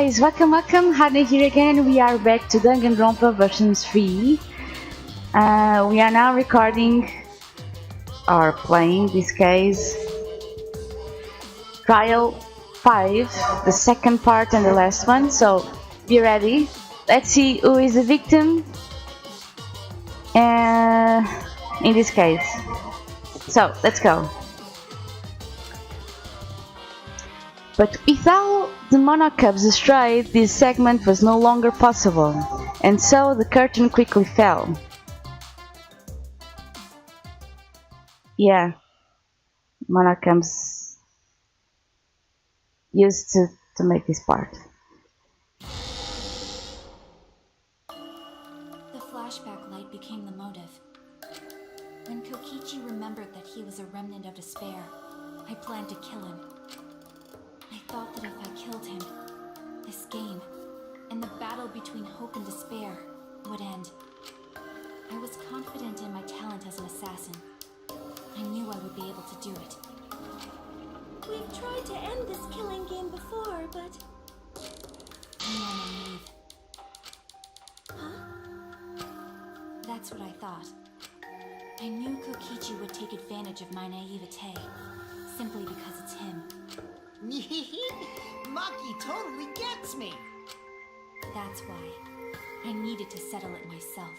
guys, welcome, Hane here again. We are back to Danganronpa version 3. We are now recording, or playing this case, Trial 5, the second part and the last one, so be ready. Let's see who is the victim in this case. So, let's go. But without the monocubs astride, this segment was no longer possible, and so the curtain quickly fell. Yeah, monocubs used to make this part. The flashback light became the motive. When Kokichi remembered that he was a remnant of despair, I planned to kill him. I thought that if I killed him, this game, and the battle between hope and despair, would end. I was confident in my talent as an assassin. I knew I would be able to do it. We've tried to end this killing game before, but... I'm on my leave. Huh? That's what I thought. I knew Kokichi would take advantage of my naivete, simply because it's him. Maki totally gets me! That's why. I needed to settle it myself.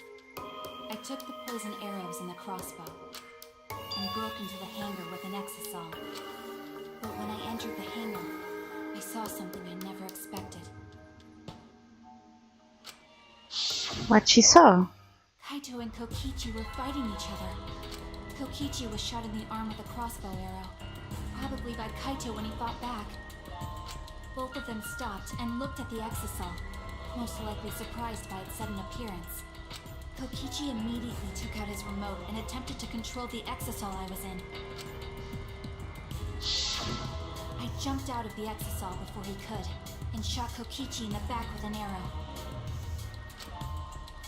I took the poison arrows and the crossbow, and broke into the hangar with an exisal. But when I entered the hangar, I saw something I never expected. What she saw? Kaito and Kokichi were fighting each other. Kokichi was shot in the arm with a crossbow arrow, probably by Kaito when he fought back. Both of them stopped and looked at the exisal, most likely surprised by its sudden appearance. Kokichi immediately took out his remote and attempted to control the exisal I was in. I jumped out of the exisal before he could, and shot Kokichi in the back with an arrow.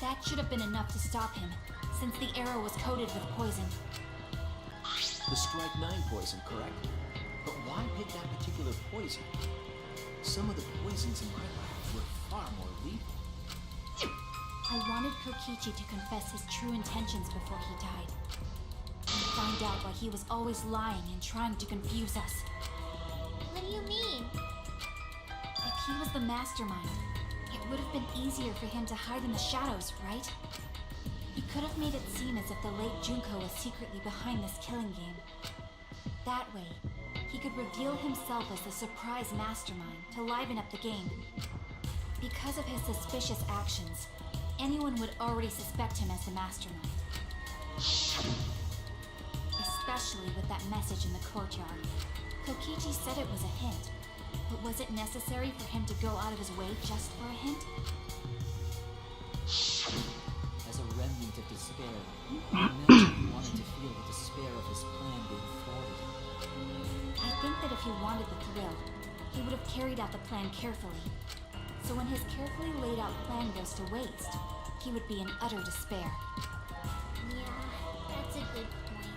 That should have been enough to stop him, since the arrow was coated with poison. The Strike 9 poison, correct? But why pick that particular poison? Some of the poisons in my lab were far more lethal. I wanted Kokichi to confess his true intentions before he died. And find out why he was always lying and trying to confuse us. What do you mean? If he was the mastermind, it would have been easier for him to hide in the shadows, right? He could have made it seem as if the late Junko was secretly behind this killing game. That way, he could reveal himself as the surprise mastermind to liven up the game. Because of his suspicious actions, anyone would already suspect him as the mastermind. Especially with that message in the courtyard. Kokichi said it was a hint, but was it necessary for him to go out of his way just for a hint? As a remnant of despair, I imagine he wanted to feel the despair of his plan being thwarted. I think that if he wanted the thrill, he would have carried out the plan carefully. So when his carefully laid out plan goes to waste, he would be in utter despair. Yeah, that's a good point.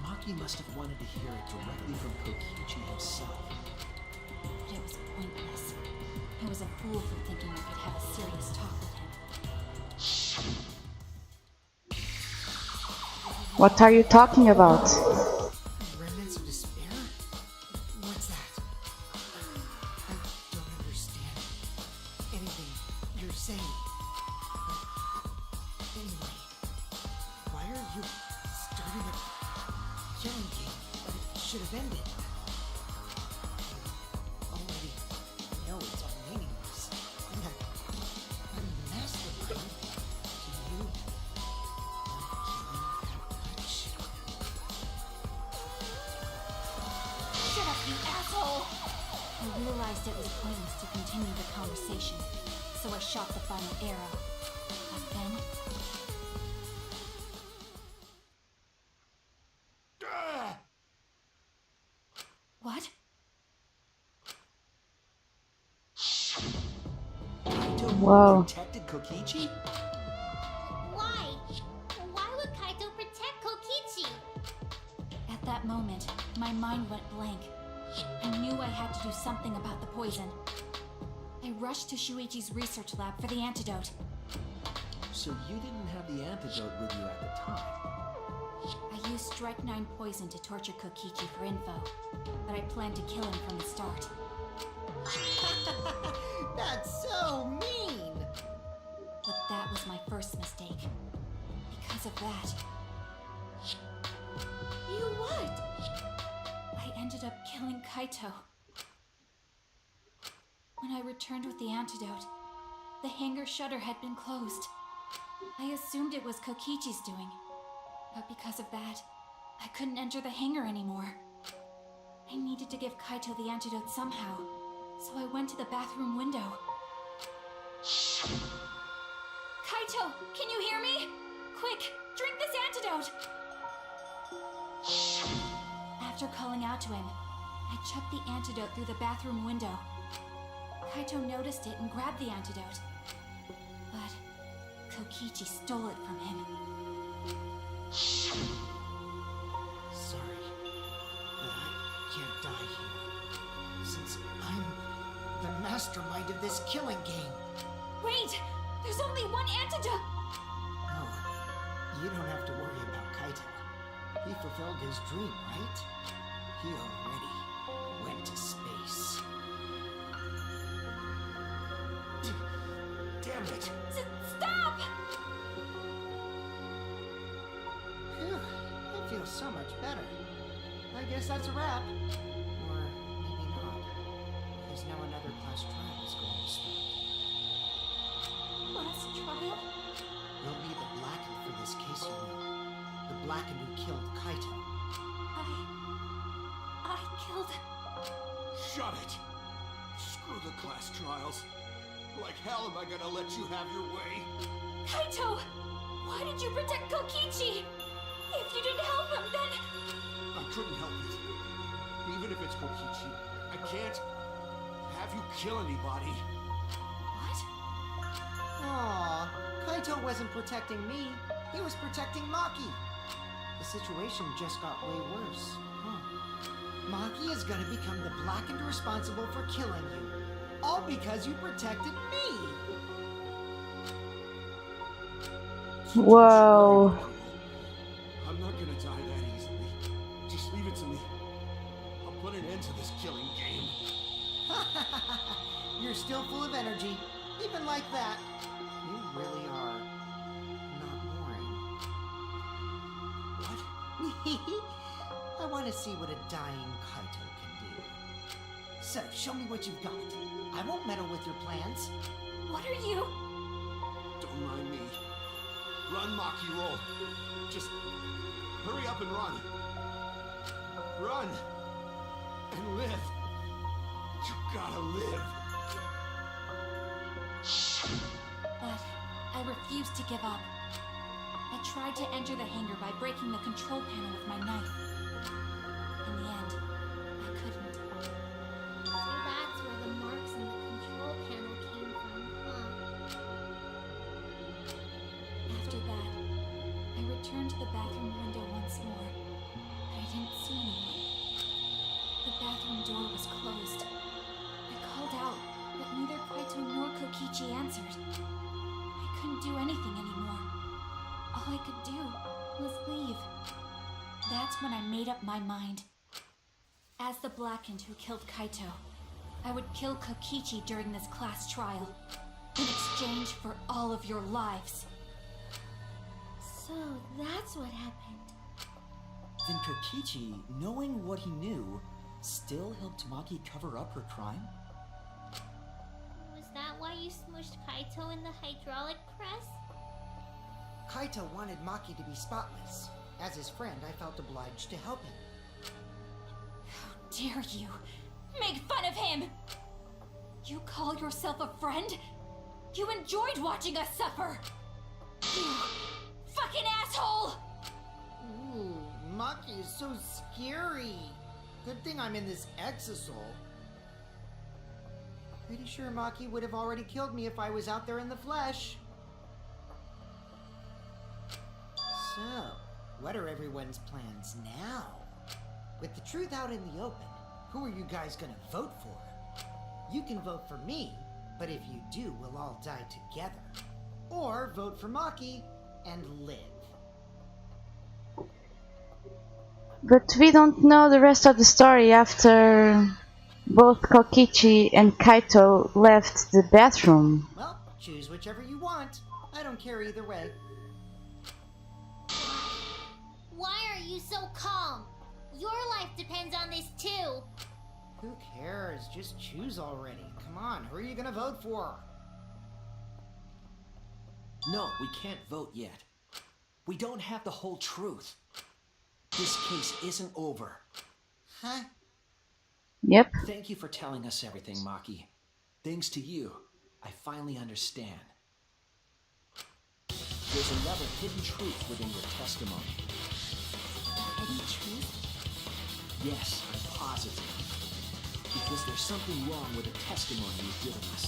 Maki must have wanted to hear it directly from Kokichi himself. But it was pointless. I was a fool for thinking I could have a serious talk with him. What are you talking about? Remnants of despair? What's that? I don't understand anything you're saying. But anyway, why are you starting a killing game that it should have ended? Already know it's all meaningless. And that I'm the mastermind. Do you want to kill that much? Shut up, you asshole! I realized it was pointless to continue the conversation, so I shot the final arrow. But then... What? Kaito Whoa. protected Kokichi? Why? Why would Kaito protect Kokichi? At that moment, my mind went blank. I knew I had to do something about the poison. I rushed to Shuichi's research lab for the antidote. So you didn't have the antidote with you at the time? I used Strike 9 poison to torture Kokichi for info, but I planned to kill him from the start. That's so mean! But that was my first mistake. Because of that, You what? I ended up killing Kaito. When I returned with the antidote, the hangar shutter had been closed. I assumed it was Kokichi's doing, but because of that, I couldn't enter the hangar anymore. I needed to give Kaito the antidote somehow, so I went to the bathroom window. Kaito, can you hear me? Quick, drink this antidote! After calling out to him, I chucked the antidote through the bathroom window. Kaito noticed it and grabbed the antidote. But Kokichi stole it from him. Sorry, but I can't die here. Since I'm the mastermind of this killing game. Wait! There's only one antidote! Oh, you don't have to worry about Kaito. He fulfilled his dream, right? He already went to space. Damn it! Stop! Phew, that feels so much better. I guess that's a wrap. Or maybe not. Because now another class trial is going to start. Last trial? You'll be the blackened for this case, you know. The blackened who killed Kaito. I killed... Shut it! Screw the class trials. Like hell am I gonna let you have your way? Kaito! Why did you protect Kokichi? If you didn't help him, then... I couldn't help it. Even if it's Kokichi, I can't have you kill anybody. What? Aww, Kaito wasn't protecting me. He was protecting Maki. The situation just got way worse. Maki is gonna become the blackened responsible for killing you. All because you protected me! Whoa. I'm not gonna die that easily. Just leave it to me. I'll put an end to this killing game. You're still full of energy. Even like that. You really are not boring. What? I want to see what a dying Kaito can do. So, show me what you've got. I won't meddle with your plans. What are you... Don't mind me. Run, Maki, roll. Just hurry up and run. Run! And live. You gotta live. But I refused to give up. I tried to enter the hangar by breaking the control panel with my knife. In the end, I couldn't. So that's where the marks in the control panel came from, huh? After that, I returned to the bathroom window once more, but I didn't see anyone. The bathroom door was closed. I called out, but neither Kaito nor Kokichi answered. I couldn't do anything anymore. All I could do was leave. That's when I made up my mind. As the blackened who killed Kaito, I would kill Kokichi during this class trial, in exchange for all of your lives. So that's what happened. Then Kokichi, knowing what he knew, still helped Maki cover up her crime? Was that why you smushed Kaito in the hydraulic press? Kaito wanted Maki to be spotless. As his friend, I felt obliged to help him. How dare you make fun of him? You call yourself a friend? You enjoyed watching us suffer! You fucking asshole! Ooh, Maki is so scary. Good thing I'm in this exosol. Pretty sure Maki would have already killed me if I was out there in the flesh. So, what are everyone's plans now? With the truth out in the open, who are you guys gonna vote for? You can vote for me, But if you do, we'll all die together. Or vote for Maki and live. But we don't know the rest of the story after both Kokichi and Kaito left the bathroom. Well, choose whichever you want. I don't care either way. Why are you so calm? Your life depends on this too. Who cares? Just choose already. Come on, who are you gonna vote for? No, we can't vote yet. We don't have the whole truth. This case isn't over. Huh? Yep. Thank you for telling us everything, Maki. Thanks to you, I finally understand. There's another hidden truth within your testimony. Hidden truth? Yes, I'm positive. Because there's something wrong with the testimony you've given us.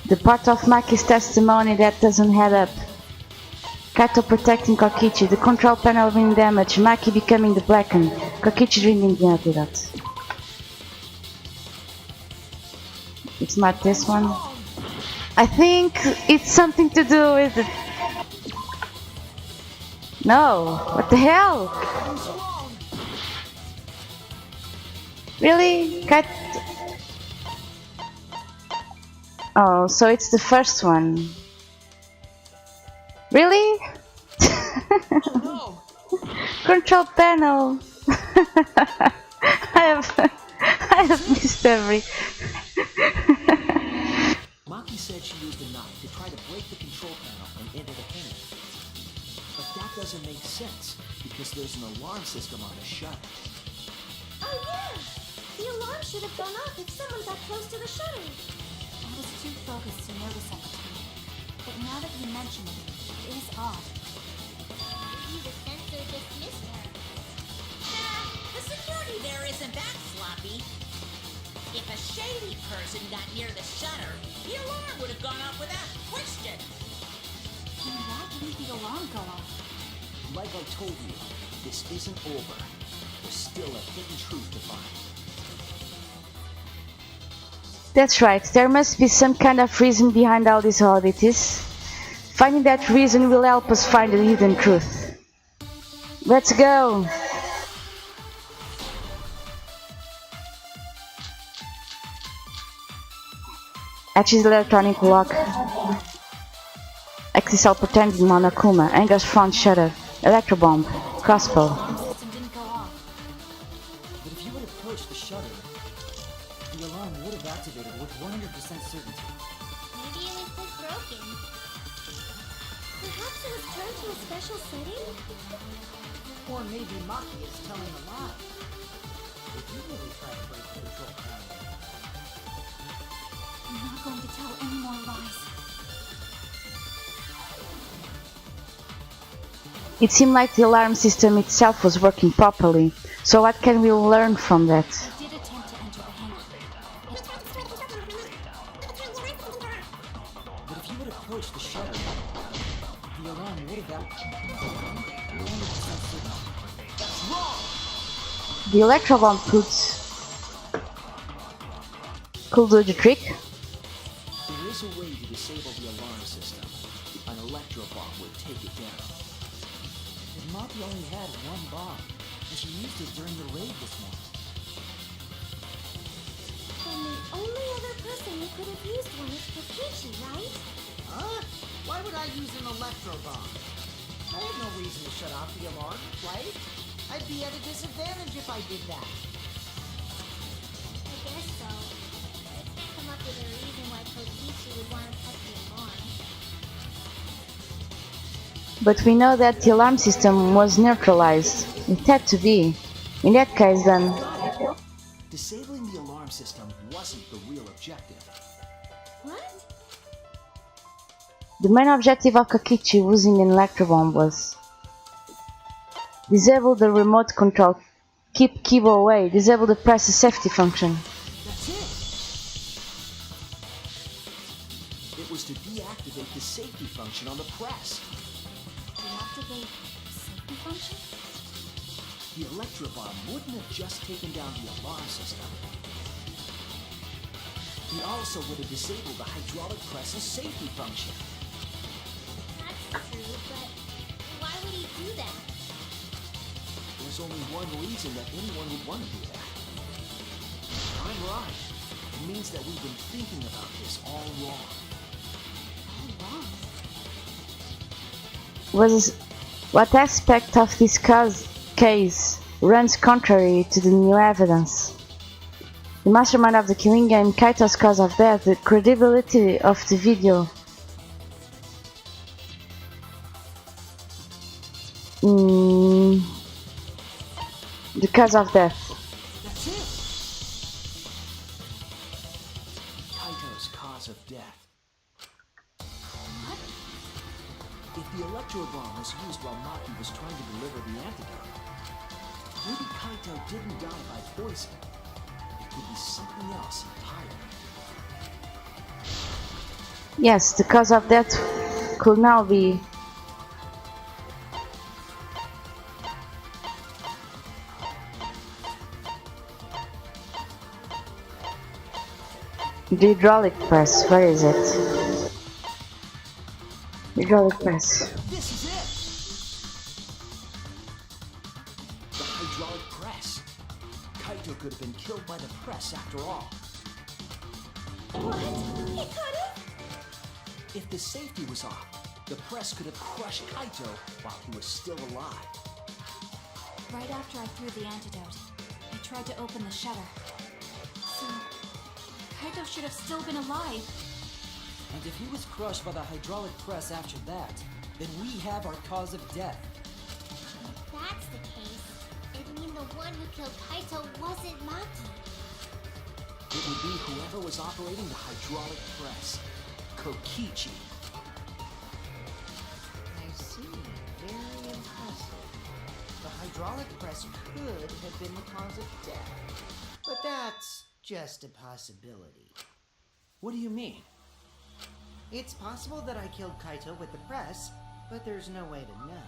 The part of Maki's testimony that doesn't add up. Kaito protecting Kokichi, the control panel being damaged, Maki becoming the Blackened, Kokichi drinking the antidote. It's not this one. I think it's something to do with it. No, what the hell? Really? Oh, so it's the first one. Really? No! Control panel. I have missed every. Maki said she used a knife to try to break the control panel and enter the hangar. But that doesn't make sense, because there's an alarm system on the shutter. Oh yeah! The alarm should have gone off if someone got close to the shutter. I was too focused to notice at the time. But now that you mention it, it is odd. Maybe the sensor just missed her. Nah, the security there isn't that sloppy. If a shady person got near the shutter, the alarm would have gone off without question. Then why didn't the alarm go off? Like I told you, this isn't over. There's still a hidden truth to find. That's right, there must be some kind of reason behind all these oddities. Finding that reason will help us find the hidden truth. Let's go! Achi's electronic lock. Axisal pretending Monokuma. Anger's front shutter. Electro bomb. Crossbow. System didn't go off. But if you had approached the shutter, the alarm would have activated with 100% certainty. Maybe it was just broken. Perhaps it was turned to a special setting? Or maybe Maki is telling a lie. If you really try to break the control panel, I'm not going to tell any more lies. It seemed like the alarm system itself was working properly. So what can we learn from that? I did attempt to enter the hangar. But if you had approached the shutter, the alarm would have activated with 100% certainty. The electro bomb could do the trick. There is a way to disable the alarm system. An electro bomb would take it down. But Maki only had one bomb, and she used it during the raid this morning. Then the only other person who could have used one is Kokichi, right? huh? Why would I use an electro bomb? I had no reason to shut off the alarm, right? I'd be at a disadvantage if I did that. I guess so. I can't come up with a reason why Kokichi would want to cut the alarm. But we know that the alarm system was neutralized. It had to be. In that case then... Disabling the alarm system wasn't the real objective. What? The main objective of Kokichi using an electro bomb was disable the remote control, keep Kibo away, disable the press safety function. That's it! It was to deactivate the safety function on the press. Deactivate safety function? The electro bomb wouldn't have just taken down the alarm system. He also would have disabled the hydraulic press's safety function. That's true, but why would he do that? There's only one reason that anyone would want to do that. I'm right. It means that we've been thinking about this all wrong. What aspect of this case runs contrary to the new evidence? The mastermind of the killing game, Kaito's cause of death, the credibility of the video. The cause of death. That's it! Kaito's cause of death. What? If the electro bomb was used while Maki was trying to deliver the antidote, maybe Kaito didn't die by poison. It could be something else entirely. Yes, the cause of death could now be the hydraulic press. Where is it? Hydraulic press. This is it! The hydraulic press. Kaito could have been killed by the press after all. What? He could have? If the safety was off, the press could have crushed Kaito while he was still alive. Right after I threw the antidote, I tried to open the shutter. So, Kaito should have still been alive. And if he was crushed by the hydraulic press after that, then we have our cause of death. If that's the case, it'd mean the one who killed Kaito wasn't Maki. It would be whoever was operating the hydraulic press. Kokichi. I see. Very impressive. The hydraulic press could have been the cause of death. But that's just a possibility. What do you mean? It's possible that I killed Kaito with the press, but there's no way to know.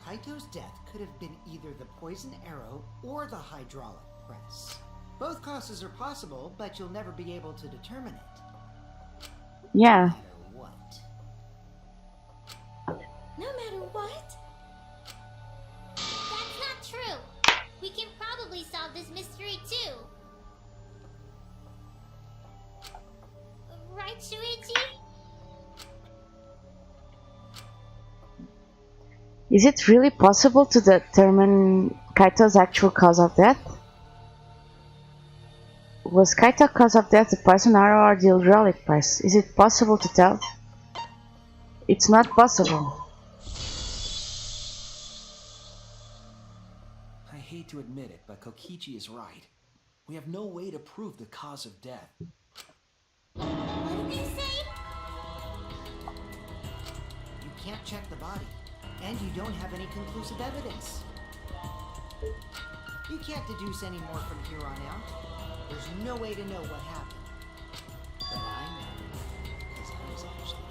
Kaito's death could have been either the poison arrow or the hydraulic press. Both causes are possible, but you'll never be able to determine it. Yeah. No matter what. No matter what? That's not true. We can probably solve this mystery too. Right, Shuichi? Is it really possible to determine Kaito's actual cause of death? Was Kaito's cause of death the poison arrow or the hydraulic press? Is it possible to tell? It's not possible. I hate to admit it, but Kokichi is right. We have no way to prove the cause of death. What did they say? You can't check the body, and you don't have any conclusive evidence. You can't deduce any more from here on out. There's no way to know what happened. But I know, because I was actually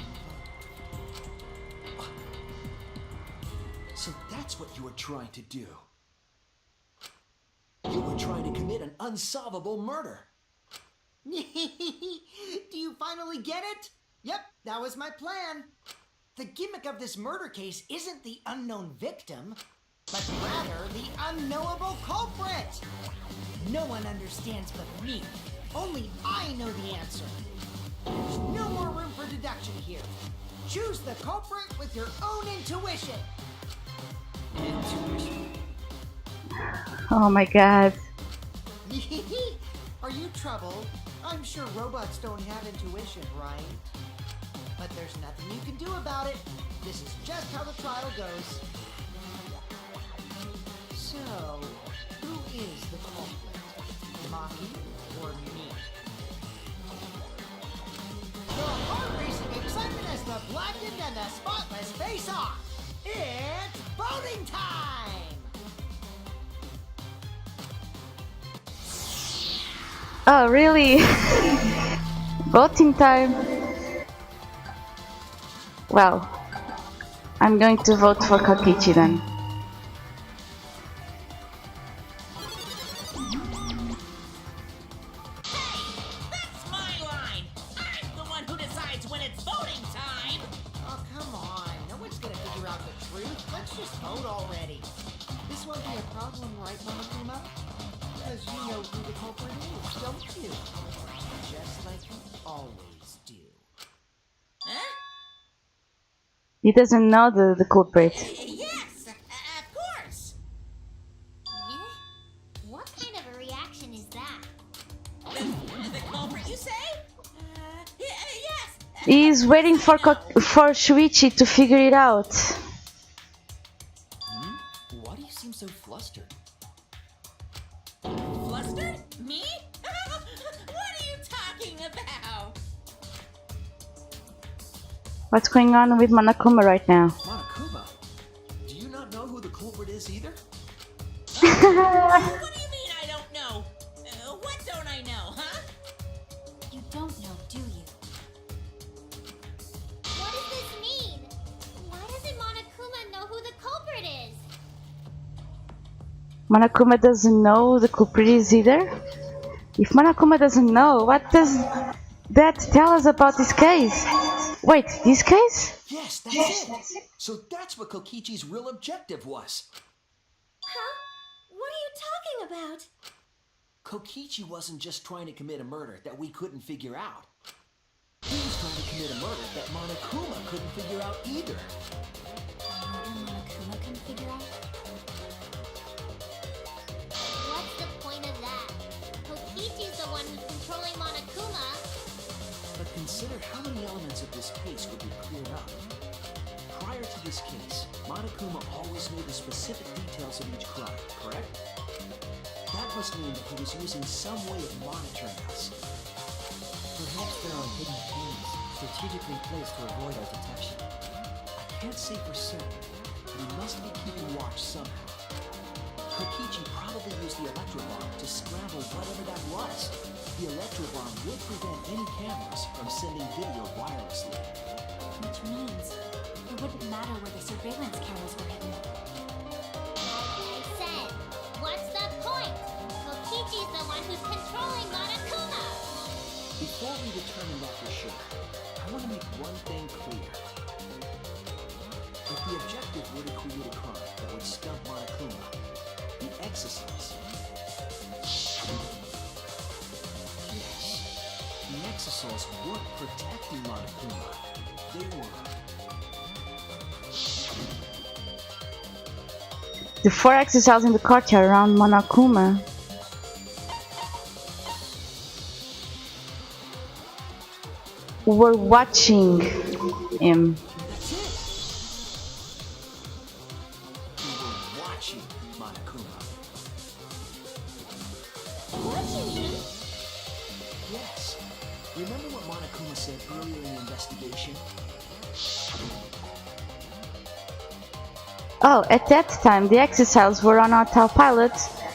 involved. So that's what you were trying to do. You were trying to commit an unsolvable murder. Do you finally get it? Yep, that was my plan. The gimmick of this murder case isn't the unknown victim, but rather the unknowable culprit. No one understands but me. Only I know the answer. There's no more room for deduction here. Choose the culprit with your own intuition. Intuition? Oh my god. Are you troubled? I'm sure robots don't have intuition, right? But there's nothing you can do about it. This is just how the trial goes. So, who is the culprit? Maki or me? The heart-racing excitement as the blackened and the spotless face off. It's voting time! Oh, really? Voting time? Well, I'm going to vote for Kokichi then. truth, let's just vote already. This won't be a problem, right, Monokuma? Because you know who the culprit is, don't you? Just like you always do. Huh? He doesn't know the culprit. Yes, of course. What kind of a reaction is that? The culprit, you say? Yes. He's waiting for Shuichi to figure it out. Why do you seem so flustered? Flustered? Me? What are you talking about? What's going on with Monokuma right now? Monokuma? Do you not know who the culprit is either? What do you mean I don't know? What don't I know, huh? You don't know, do you? What does this mean? Why doesn't Monokuma know who the culprit is? Monokuma doesn't know who the culprit is either? If Monokuma doesn't know, what does that tell us about this case? Wait, this case? Yes, that's it. So that's what Kokichi's real objective was. Huh? What are you talking about? Kokichi wasn't just trying to commit a murder that we couldn't figure out. He was trying to commit a murder that Monokuma couldn't figure out either. Murder Monokuma can figure out? What's the point of that? Kokichi's the one who's controlling Monokuma. But consider how many elements of this case would be cleared up. Prior to this case, Monokuma always knew the specific details of each crime, correct? That must mean that he was using some way of monitoring us. Perhaps there are hidden cameras strategically placed to avoid our detection. I can't say for certain, but he must be keeping watch somehow. Kokichi probably used the electrobomb to scramble whatever that was. The electrobomb would prevent any cameras from sending video wirelessly. Which means it wouldn't matter where the surveillance cameras were hidden. Like I said, what's the point? Kokichi's the one who's controlling Monokuma. Before we determine that for sure, I want to make one thing clear. If the objective were to create a crime that would stump Monokuma, the exercise. Yes, the exercises weren't protecting Monokuma. They were. The 4 exercises in the courtyard around Monokuma. Were watching him. That's it. We were watching Monokuma. Watching him? Yes. Remember what Monokuma said earlier in the investigation? Oh, at that time the exercises were on autopilot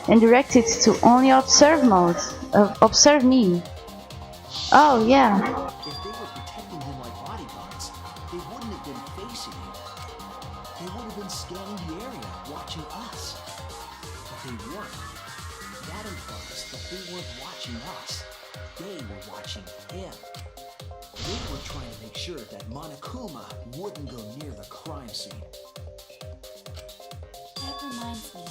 and directed to only observe mode. Observe me. Oh yeah. If they were protecting him like bodyguards, they wouldn't have been facing him. They would have been scanning the area, watching us. But they weren't. That implies that they weren't watching us. They were watching him. They were trying to make sure that Monokuma wouldn't go near the crime scene. That reminds me.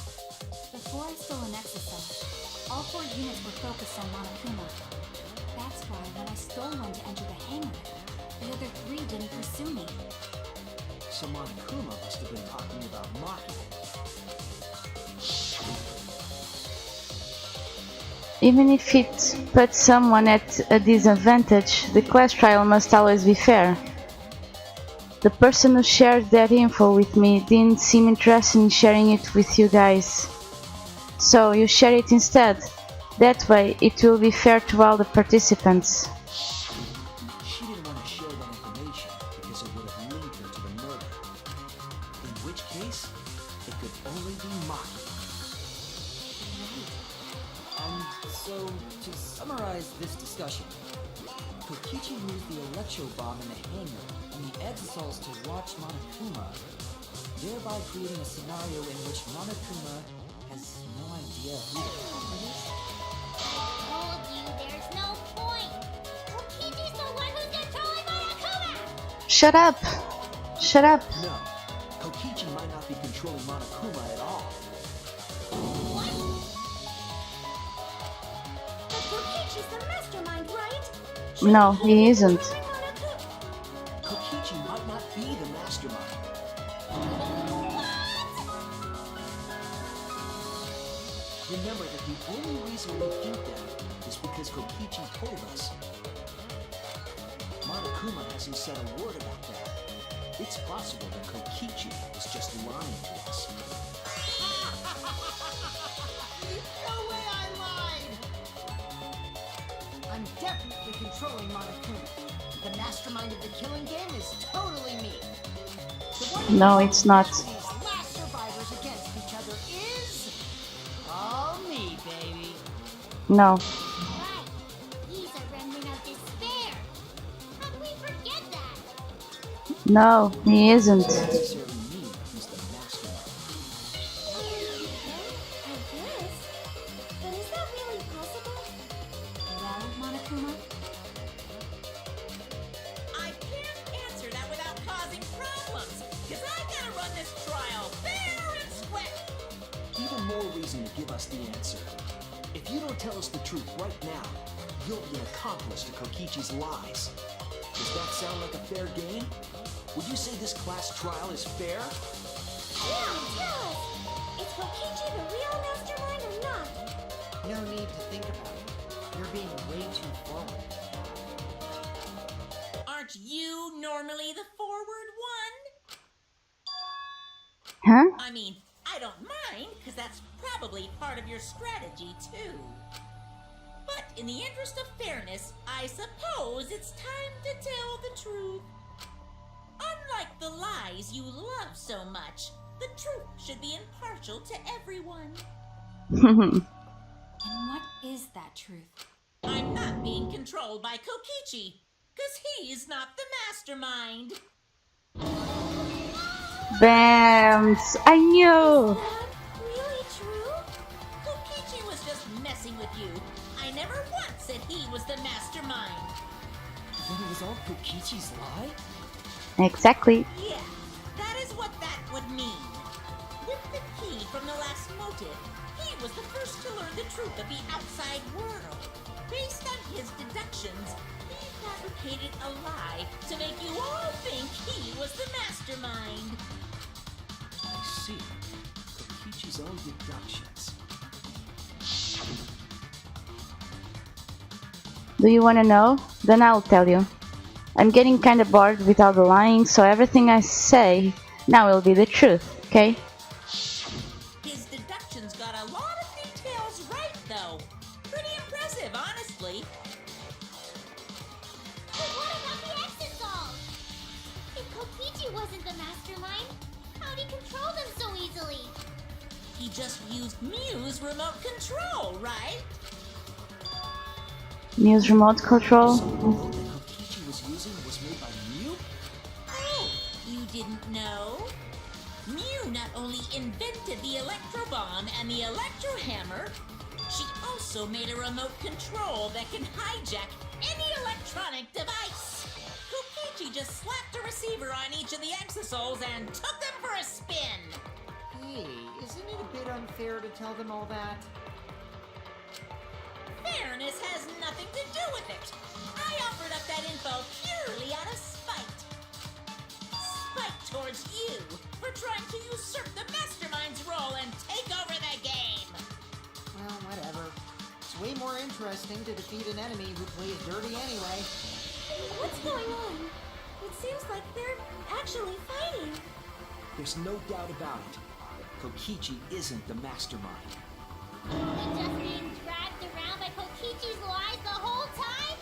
Before I stole an exercise, all 4 units were focused on Monokuma. That's why when I stole one to enter the hangar, the other 3 didn't pursue me. So Monokuma must have been talking about Maki. Even if it puts someone at a disadvantage, the class trial must always be fair. The person who shared that info with me didn't seem interested in sharing it with you guys. So you share it instead. That way it will be fair to all the participants. She didn't want to share that information because it would have linked her to the murder. In which case, it could only be Maki. So, to summarize this discussion, Kokichi used the electro bomb in the hangar and the exosols to watch Monokuma, thereby creating a scenario in which Monokuma has no idea who the culprit is. I told you there's no point. Kokichi's the one who's controlling Monokuma. Shut up! Shut up! No, Kokichi might not be controlling Monokuma at all. What? But Kokichi's the mastermind, right? No, he isn't. Kokichi might not be the mastermind. Remember that the only reason we think that is because Kokichi told us. Monokuma hasn't said a word about that. It's possible that Kokichi is just lying to us. No way I lied! I'm definitely controlling Monokuma. The mastermind of the killing game is totally me. The one who No, it's not. these last survivors against each other is all me, baby. No. Right. He's a remnant of despair. How can we forget that? No, he isn't. Necessarily mean he's the mastermind. I guess. But is that really possible? Well, Monokuma? I can't answer that without causing problems, because I gotta run this trial fair and square. Even more reason to give us the answer. If you don't tell us the truth right now, you'll be an accomplice to Kokichi's lies. Does that sound like a fair game? Would you say this class trial is fair? Yeah, tell us. Is Kokichi the real mastermind or not? No need to think about it. You're being way too forward. Aren't you normally the forward one? Huh? I mean, I don't mind, because that's probably part of your strategy, too. But in the interest of fairness, I suppose it's time to tell the truth. Unlike the lies you love so much, the truth should be impartial to everyone. And what is that truth? I'm not being controlled by Kokichi, because he's not the mastermind. Bams! I knew! Really true? Kokichi was just messing with you. I never once said he was the mastermind. Then it was all Kokichi's lie? Exactly. Yeah, that is what that would mean. With the key from the last motive, he was the first to learn the truth of the outside world. Based on his deductions, he fabricated a lie to make you all think he was the mastermind. I see. Kokichi's own deductions. Do you wanna know? Then I'll tell you. I'm getting kinda bored with all the lying, so everything I say now will be the truth, okay? His deductions got a lot of details right, though. Pretty impressive, honestly. But what about the exit dolls? If Kokichi wasn't the mastermind, how'd he control them so easily? He just used Mew's remote control, right? Mew's remote control. So the remote that Kokichi was using was made by Mew? Oh, you didn't know? Mew not only invented the electro bomb and the electro hammer, she also made a remote control that can hijack any electronic device. Kokichi just slapped a receiver on each of the exosols and took them for a spin. Hey, isn't it a bit unfair to tell them all that? Fairness has nothing to do with it. I offered up that info purely out of spite. Spite towards you for trying to usurp the mastermind's role and take over the game. Well, whatever. It's way more interesting to defeat an enemy who plays dirty anyway. What's going on? It seems like they're actually fighting. There's no doubt about it. Kokichi isn't the mastermind. We're just being dragged around by Kokichi's lies the whole time?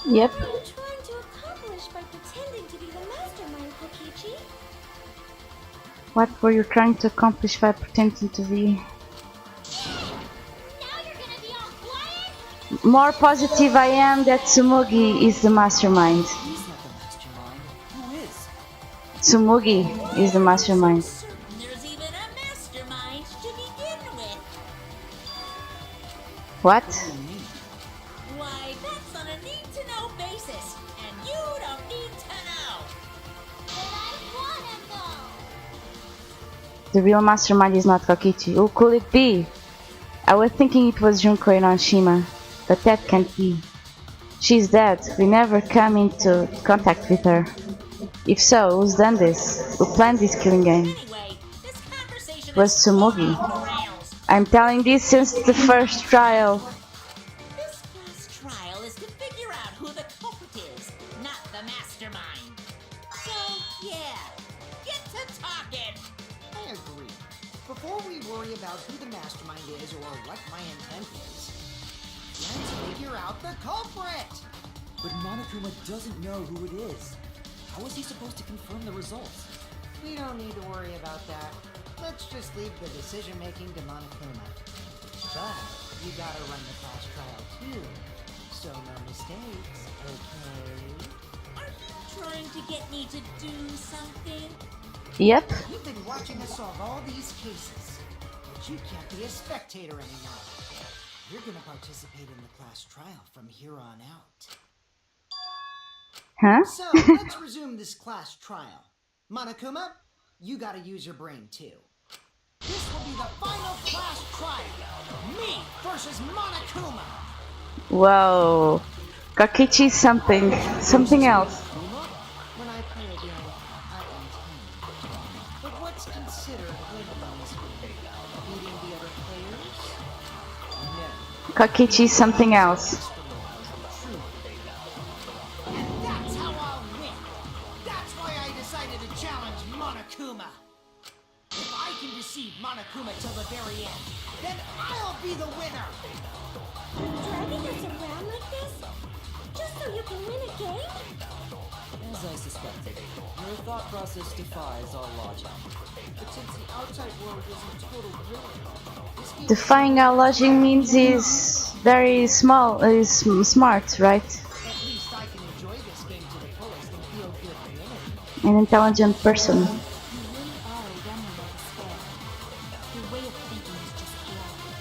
Yep. What are you trying to accomplish by pretending to be the mastermind, Kokichi? What were you trying to accomplish by pretending to be? Now you're gonna be all quiet? More positive I am that Tsumugi is the mastermind. He's not the mastermind. Who is? Tsumugi is the mastermind. Certain there's even a mastermind to begin with. What? What do you mean? Why, that's on a need-to-know basis, and you don't need to know. But I wanna know! The real mastermind is not Kokichi. Who could it be? I was thinking it was Junko Inoshima, but that can't be. She's dead. We never come into contact with her. If so, who's done this? Who planned this killing game? Anyway, this conversation It was is Tsumogi. off the rails. I'm telling this since the first trial. This class trial is to figure out who the culprit is, not the mastermind. So, yeah, get to talking. I agree. Before we worry about who the mastermind is or what my intent is, let's figure out the culprit! But Monokuma doesn't know who it is. How is he supposed to confirm the results? We don't need to worry about that. Let's just leave the decision-making to Monokuma. But you gotta run the class trial too, so no mistakes, okay? Are you trying to get me to do something? Yep. You've been watching us solve all these cases, but you can't be a spectator anymore. You're gonna participate in the class trial from here on out. Huh? So, let's resume this class trial. Monokuma, you gotta use your brain too. This will be the final class trial. Me versus Monokuma. Whoa. Kokichi something else. When I play a game, I intend. But what's considered winning? Beating the other players? No. Kokichi something else. And that's how I'll win. That's why I decided to challenge Monokuma. If I can deceive Monokuma till the very end, then I'll be the winner. Dragging us around like this? Just so you can win a game? As I suspected, your thought process defies our logic. But since the outside world is in total ruin, this game Defying our logic means he's very smart, right? at least I can enjoy this game to the fullest and feel good winning. An intelligent person. You really are a remnant of despair. Your way of thinking is just chaotic.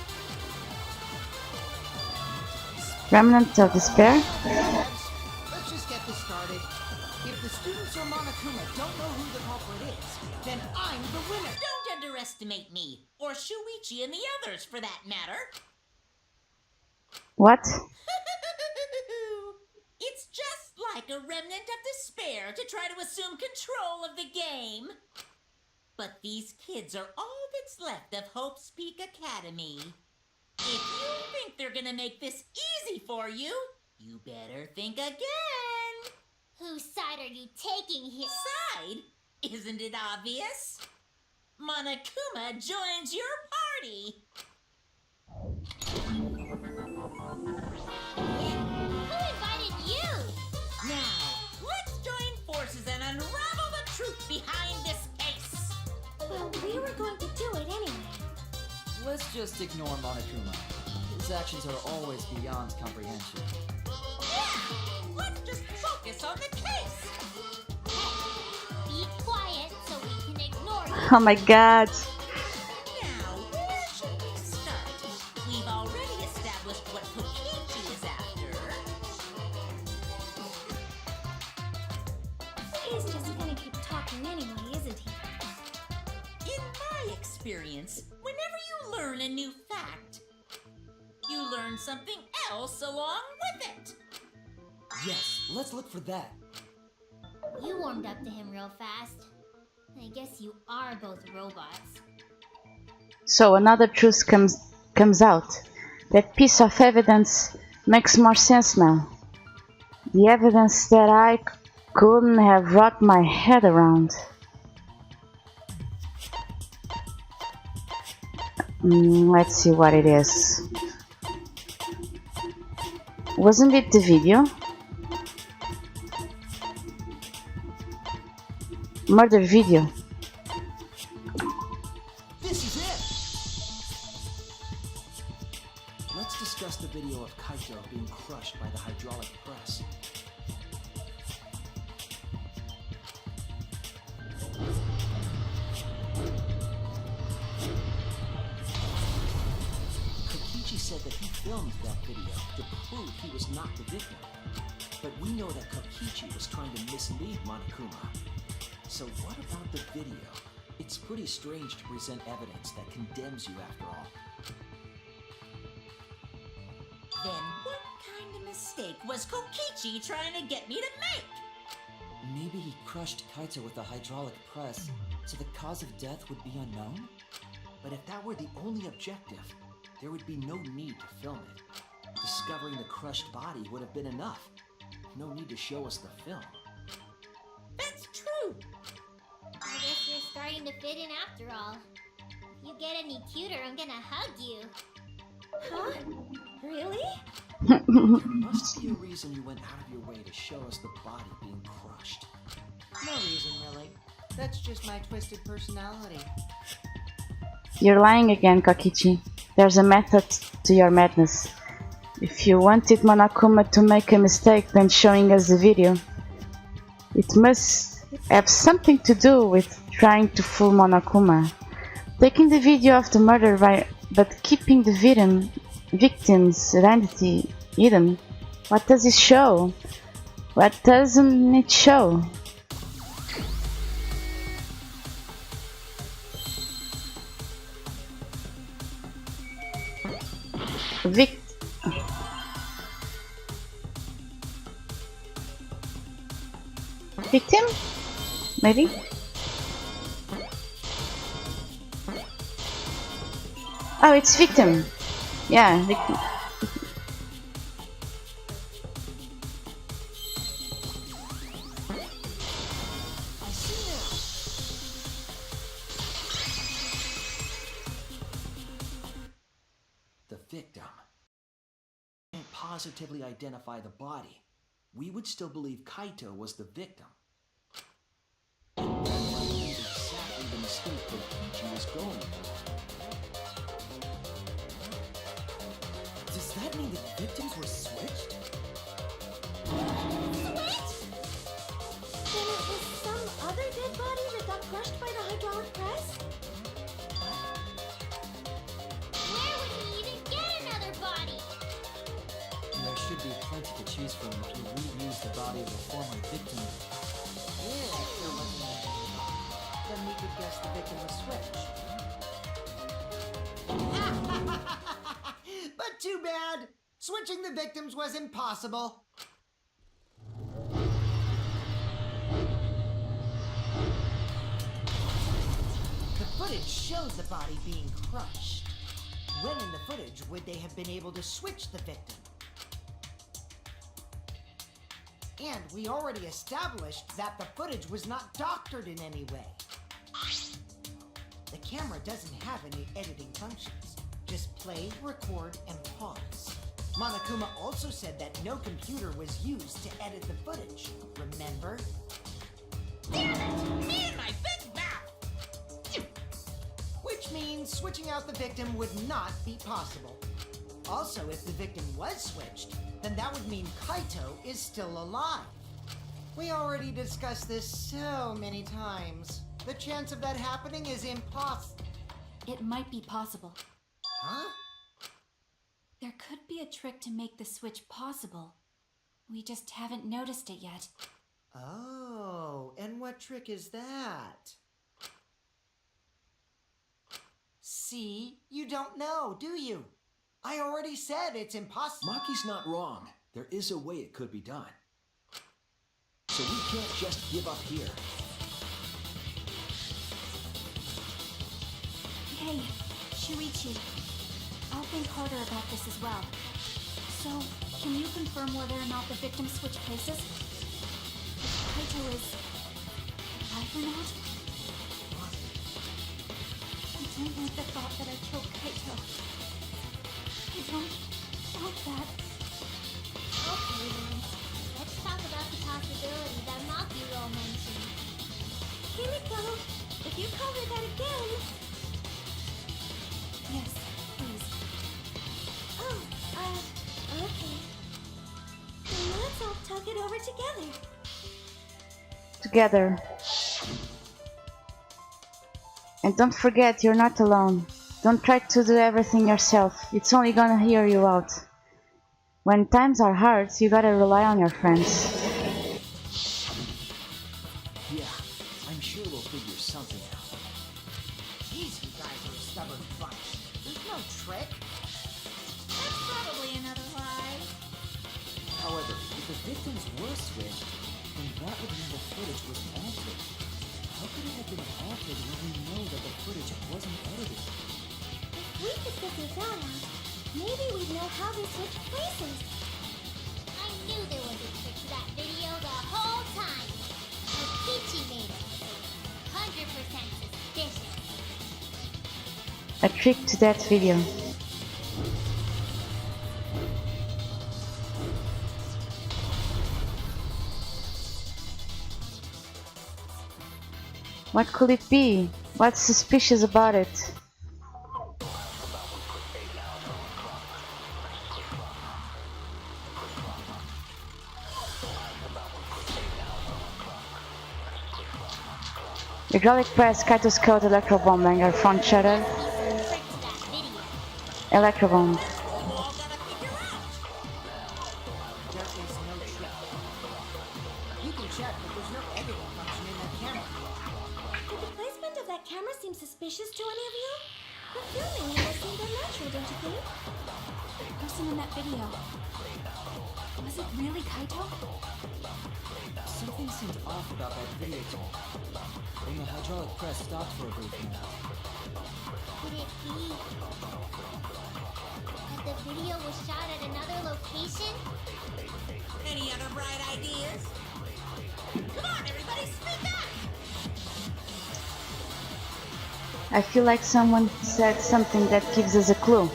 Remnant of despair? Let's just get this started. If the students or Monokuma don't know who the culprit is, then I'm the winner. Don't underestimate me, or Shuichi and the others for that matter. What? It's just like a remnant of despair to try to assume control of the game. But these kids are all that's left of Hope's Peak Academy. If you think they're gonna make this easy for you, you better think again. Whose side are you taking here? Side? Isn't it obvious? Monokuma joins your party. Who invited you? Now, let's join forces and unravel the truth behind this case. Well, we were going to do it anyway. Let's just ignore Monokuma. His actions are always beyond comprehension. Yeah, let's just focus on the case. Be quiet so we can ignore you. Oh my god. Now, where should we start? We've already established what Kokichi is after. He's just gonna keep talking anyway, isn't he? In my experience, whenever you learn a new fact, you learn something else along with it. Yes, let's look for that. You warmed up to him real fast. I guess you are both robots. So another truth comes out. That piece of evidence makes more sense now. The evidence that I couldn't have wrapped my head around. Let's see what it is. Wasn't it the video? Murder video. This is it! Let's discuss the video of Kaito being crushed by the hydraulic press. Kokichi said that he filmed that video to prove he was not the victim. But we know that Kokichi was trying to mislead Monokuma. So what about the video? It's pretty strange to present evidence that condemns you after all. Then what kind of mistake was Kokichi trying to get me to make? Maybe he crushed Kaito with a hydraulic press, so the cause of death would be unknown? But if that were the only objective, there would be no need to film it. Discovering the crushed body would have been enough. No need to show us the film. That's true. I guess you're starting to fit in after all. If you get any cuter, I'm gonna hug you. Huh? Really? There must be a reason you went out of your way to show us the body being crushed. No reason, really. That's just my twisted personality. You're lying again, Kokichi. There's a method to your madness. If you wanted Monokuma to make a mistake when showing us the video, it must have something to do with trying to fool Monokuma. Taking the video of the murder but keeping the victim's identity hidden. What does it show? What doesn't it show? Victim? Maybe? Oh, it's victim. Yeah, victim. The victim. Can't positively identify the body. We would still believe Kaito was the victim. And that might be exactly the mistake Kokichi was going for. Does that mean the victims were switched? Switch? Then it was some other dead body that got crushed by the hydraulic press? Where would we even get another body? There should be plenty to choose from to reuse the body of a former victim. Yeah, there wasn't any. Then we could guess the victim was switched. But too bad! Switching the victims was impossible. The footage shows the body being crushed. When in the footage would they have been able to switch the victim? And we already established that the footage was not doctored in any way. The camera doesn't have any editing functions. Just play, record, and pause. Monokuma also said that no computer was used to edit the footage. Remember? Man, my big mouth! Which means switching out the victim would not be possible. Also, if the victim was switched, then that would mean Kaito is still alive. We already discussed this so many times. The chance of that happening is impossible. It might be possible. Huh? There could be a trick to make the switch possible. We just haven't noticed it yet. Oh, and what trick is that? See, you don't know, do you? I already said it's impossible. Maki's not wrong. There is a way it could be done. So we can't just give up here. Hey, Shuichi. I'll think harder about this as well. So, can you confirm whether or not the victims switch places? If Kaito is alive or not? I don't like the thought that I killed Kaito. I don't want that. Okay then. Let's talk about the possibility that Maki-ro mentioned. Here we go. If you call her that again... Yes, please. Oh, okay. Then let's all talk it over together. Together. And don't forget, you're not alone. Don't try to do everything yourself. It's only gonna hear you out. When times are hard, you gotta rely on your friends. Yeah, I'm sure we'll figure something out. stubborn bunch. There's no trick. That's probably another lie. However, if the victims were switched, then that would mean the footage was altered. How could it have been altered when we know that the footage wasn't edited? If we could figure that out, maybe we'd know how they switched places. I knew there was a trick to that video the whole time. Peachy made it. 100% suspicious. A trick to that video. What could it be? What's suspicious about it? Hydraulic press, Kaito's code, electro bomb, anger, front shutter, Trick to that video. electro bomb. You all gotta figure out. There is no trick. You can check, but there's no editing function in that camera. Did the placement of that camera seem suspicious to any of you? The filming angles seemed unnatural, don't you think? Person in that video. Was it really Kaito? Something seemed off about that video tape. When the hydraulic press stopped for a brief moment. Could it be that the video was shot at another location? Any other bright ideas? Come on, everybody, speak up! I feel like someone said something that gives us a clue.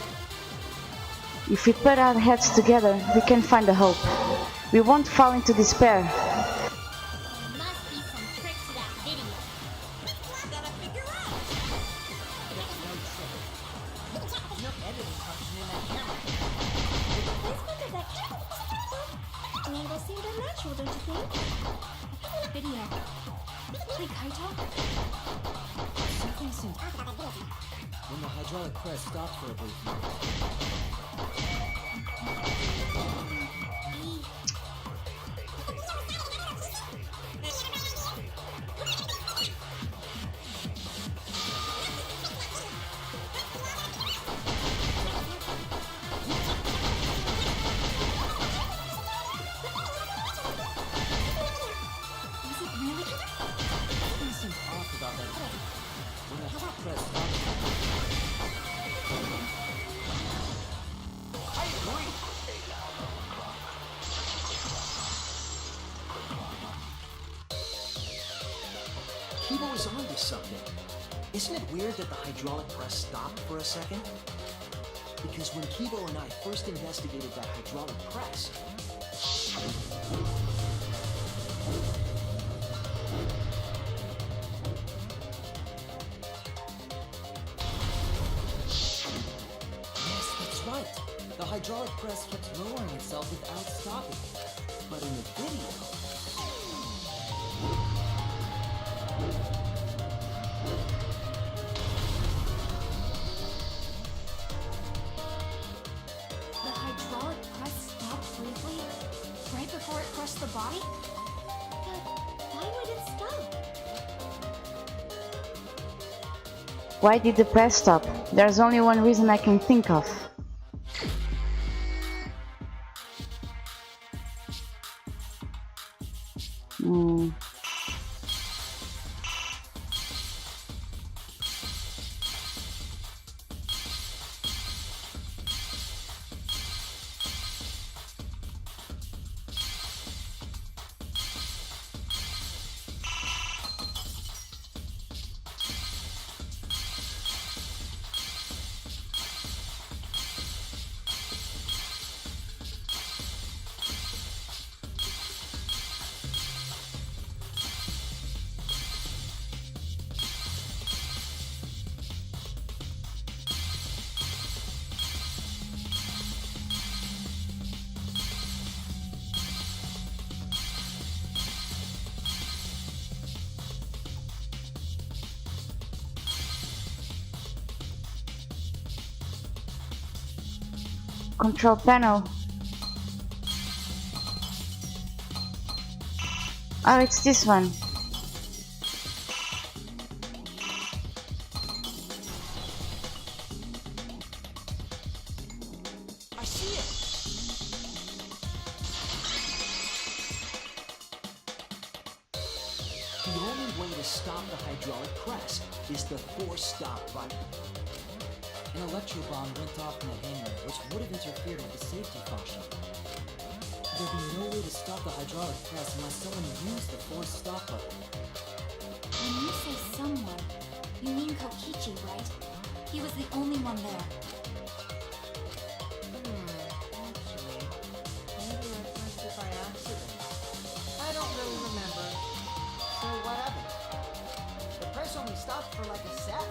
If we put our heads together, we can find a hope. We won't fall into despair. There must be some trick to that video. Gotta figure out. There's no trick. There's no editing function in that camera. The placement of that camera angle seemed unnatural, don't you think? Video. Really Kaito? Something seemed off about that video. When the hydraulic press stopped for a brief moment. Was it really? Something seemed off about that video. When the hydraulic press stopped for a brief moment. I agree. Kibo is onto something. Isn't it weird that the hydraulic press stopped for a second? Because when Kibo and I first investigated that hydraulic press, Yes, that's right. The hydraulic press kept lowering itself without stopping. But in the video, The hydraulic press stopped briefly, right before it crushed the body? But why would it stop? Why did the press stop? There's only one reason I can think of. Control panel. Oh, it's this one. to stop the hydraulic press is the force stop button. An electro bomb went off in the hangar, which would have interfered with the safety function. There'd be no way to stop the hydraulic press unless someone used the force stop button. When you say someone, you mean Kokichi, right? He was the only one there. Actually, maybe I pressed it by accident. I don't really remember. So whatever. The press only stopped for like a sec.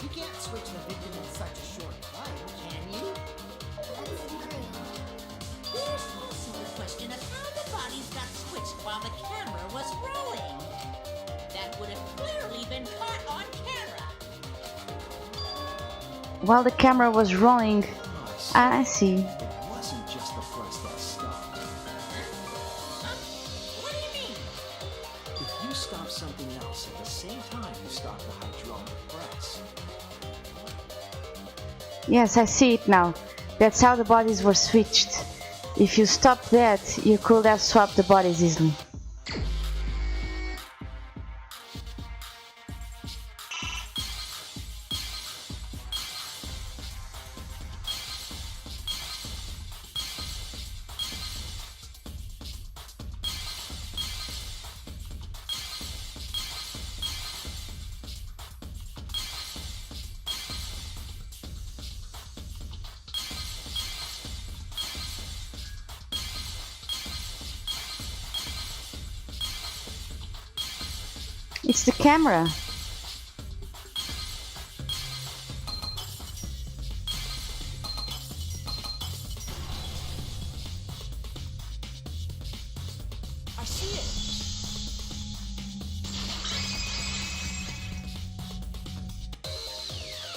You can't switch the victim in such a short time, can you? That's true. There's also the question of how the bodies got switched while the camera was rolling. That would have clearly been caught on camera. While the camera was rolling, I see. It wasn't just the press that stopped. Huh? What do you mean? If you stop something else at the same time you stop the hydraulic press, Yes, I see it now. That's how the bodies were switched. If you stopped that, you could have swapped the bodies easily. It's the camera. I see it.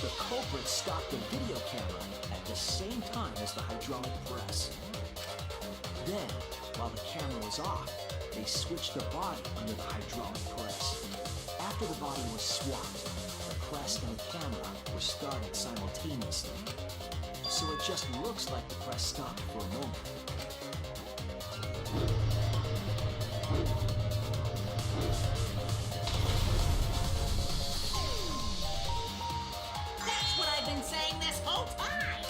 The culprit stopped the video camera at the same time as the hydraulic press. Then, while the camera was off, they switched the body under the hydraulic press. After the body was swapped, the press and the camera were started simultaneously. So it just looks like the press stopped for a moment. That's what I've been saying this whole time.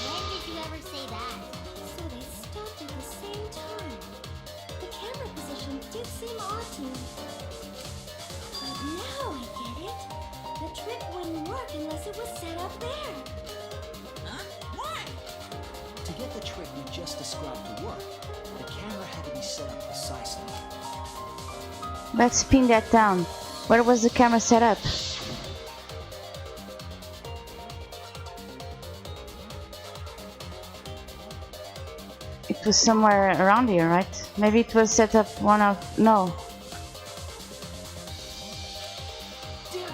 When did you ever say that? So they stopped at the same time. The camera position did seem odd to me. But now I get it. The trick wouldn't work unless it was set up there. Huh? Why? To get the trick we just described to work, the camera had to be set up precisely. Let's pin that down. Where was the camera set up? It was somewhere around here, right? Maybe it was set up one of... No. Damn it!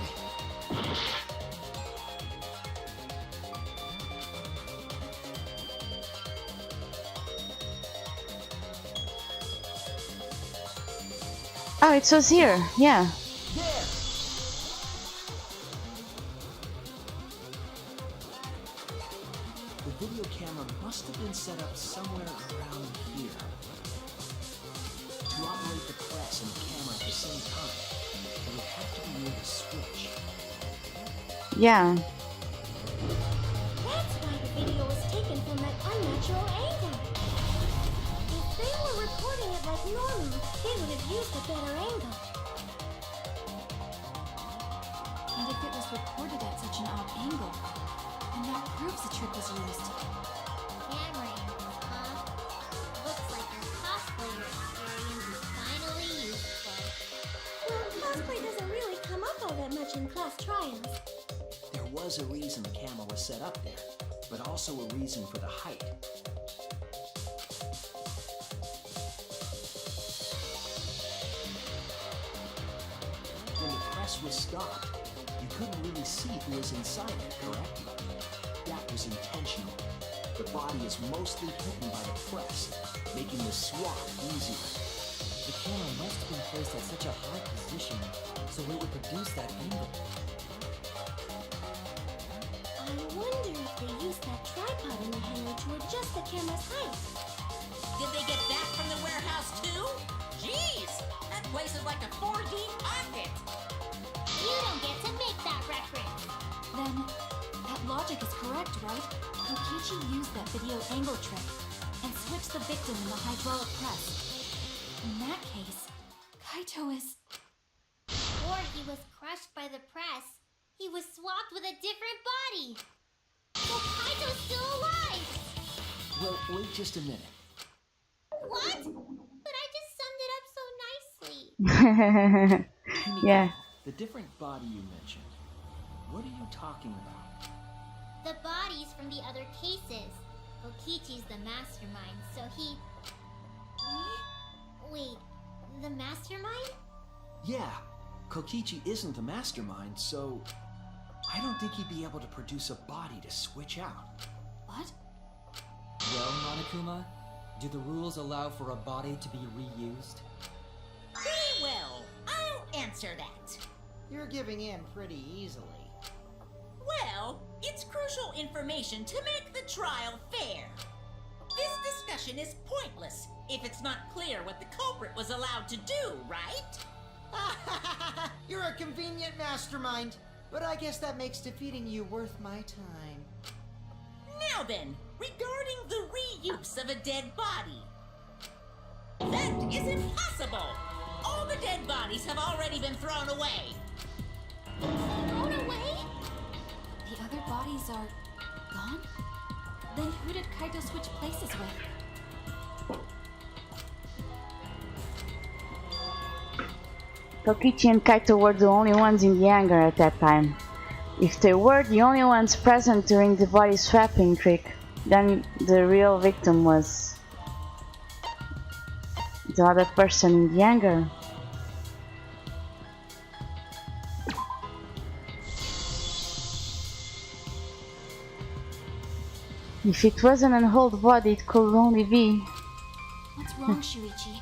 Oh, it was here. Yeah. There! The video camera must have been set up somewhere around here. To operate the press and the camera at the same time, it would have to be near the switch. Yeah. That's why the video was taken from that unnatural angle. If they were recording it like normal, they would have used a better angle. And if it was recorded at such an odd angle, then that proves the trick was used. Camera angles, huh? Looks like your cosplayer experience is finally useful. Well, cosplay doesn't really come up all that much in class trials. There was a reason the camera was set up there, but also a reason for the height. When the press was stopped, you couldn't really see who was inside it, correct? That was intentional. The body is mostly hidden by the press, making the swap easier. The camera must have been placed at such a high position so it would produce that angle. I wonder if they used that tripod in the hangar to adjust the camera's height. Did they get that from the warehouse too? Jeez, that place is like a 4D pocket. You don't get to make that reference. Then, that logic is correct, right? Kokichi used that video angle trick and switched the victim in the hydraulic press. In that case, Kaito is... Or he was crushed by the press. He was swapped with a different body. So Kaito's still alive. Well, wait just a minute. What? But I just summed it up so nicely. Kimiko, Yeah. the different body you mentioned. What are you talking about? The bodies from the other cases. Kokichi's the mastermind, so he... Wait, the mastermind? Yeah, Kokichi isn't the mastermind, so I don't think he'd be able to produce a body to switch out. What? Well, Monokuma, do the rules allow for a body to be reused? Very well, I'll answer that. You're giving in pretty easily. Well, it's crucial information to make the trial fair. This discussion is pointless if it's not clear what the culprit was allowed to do, right? You're a convenient mastermind, but I guess that makes defeating you worth my time. Now then, regarding the reuse of a dead body. That is impossible! All the dead bodies have already been thrown away. Thrown away? The other bodies are... gone? Then who did Kaito switch places with? Kokichi and Kaito were the only ones in the hangar at that time. If they were the only ones present during the body swapping trick, then the real victim was the other person in the hangar. If it wasn't an old body, it could only be... What's wrong, Shuichi?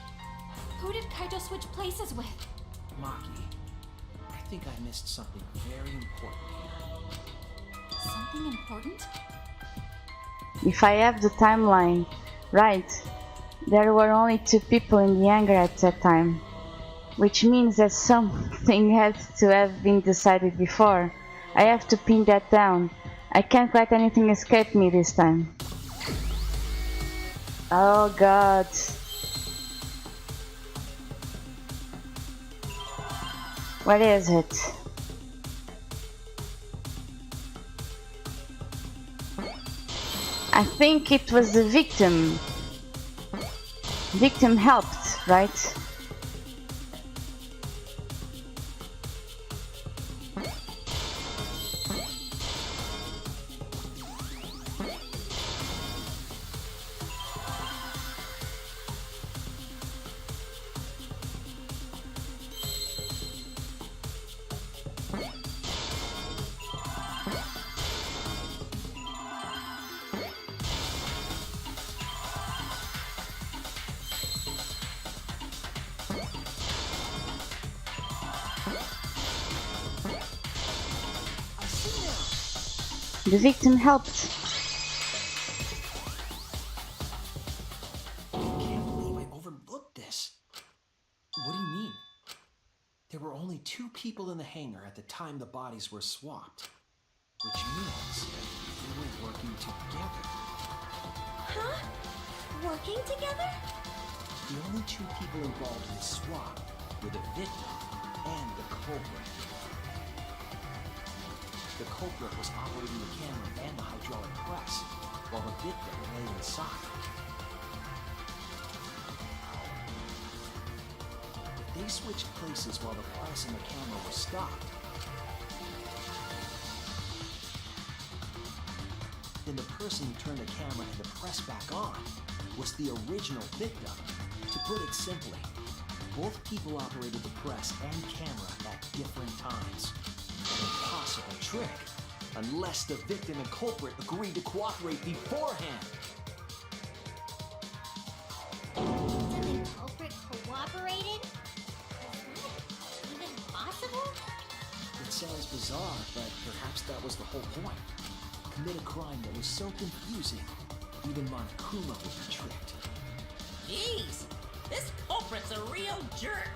Who did Kaito switch places with? Maki, I think I missed something very important here. Something important? If I have the timeline right, there were only 2 people in the hangar at that time, which means that something had to have been decided before. I have to pin that down. I can't let anything escape me this time. Oh god. What is it? I think it was the victim. Victim helped, right? The victim helped. I can't believe I overlooked this. What do you mean? There were only 2 people in the hangar at the time the bodies were swapped. Which means they were working together. Huh? Working together? The only 2 people involved in the swap were the victim and the culprit. The culprit was operating the camera and the hydraulic press, while the victim lay inside. If they switched places while the press and the camera were stopped, then the person who turned the camera and the press back on was the original victim. To put it simply, both people operated the press and camera at different times. An impossible trick, unless the victim and culprit agreed to cooperate beforehand. Victim and culprit cooperated? Is that even possible? It sounds bizarre, but perhaps that was the whole point. Commit a crime that was so confusing, even Monokuma would be tricked. Jeez, This culprit's a real jerk.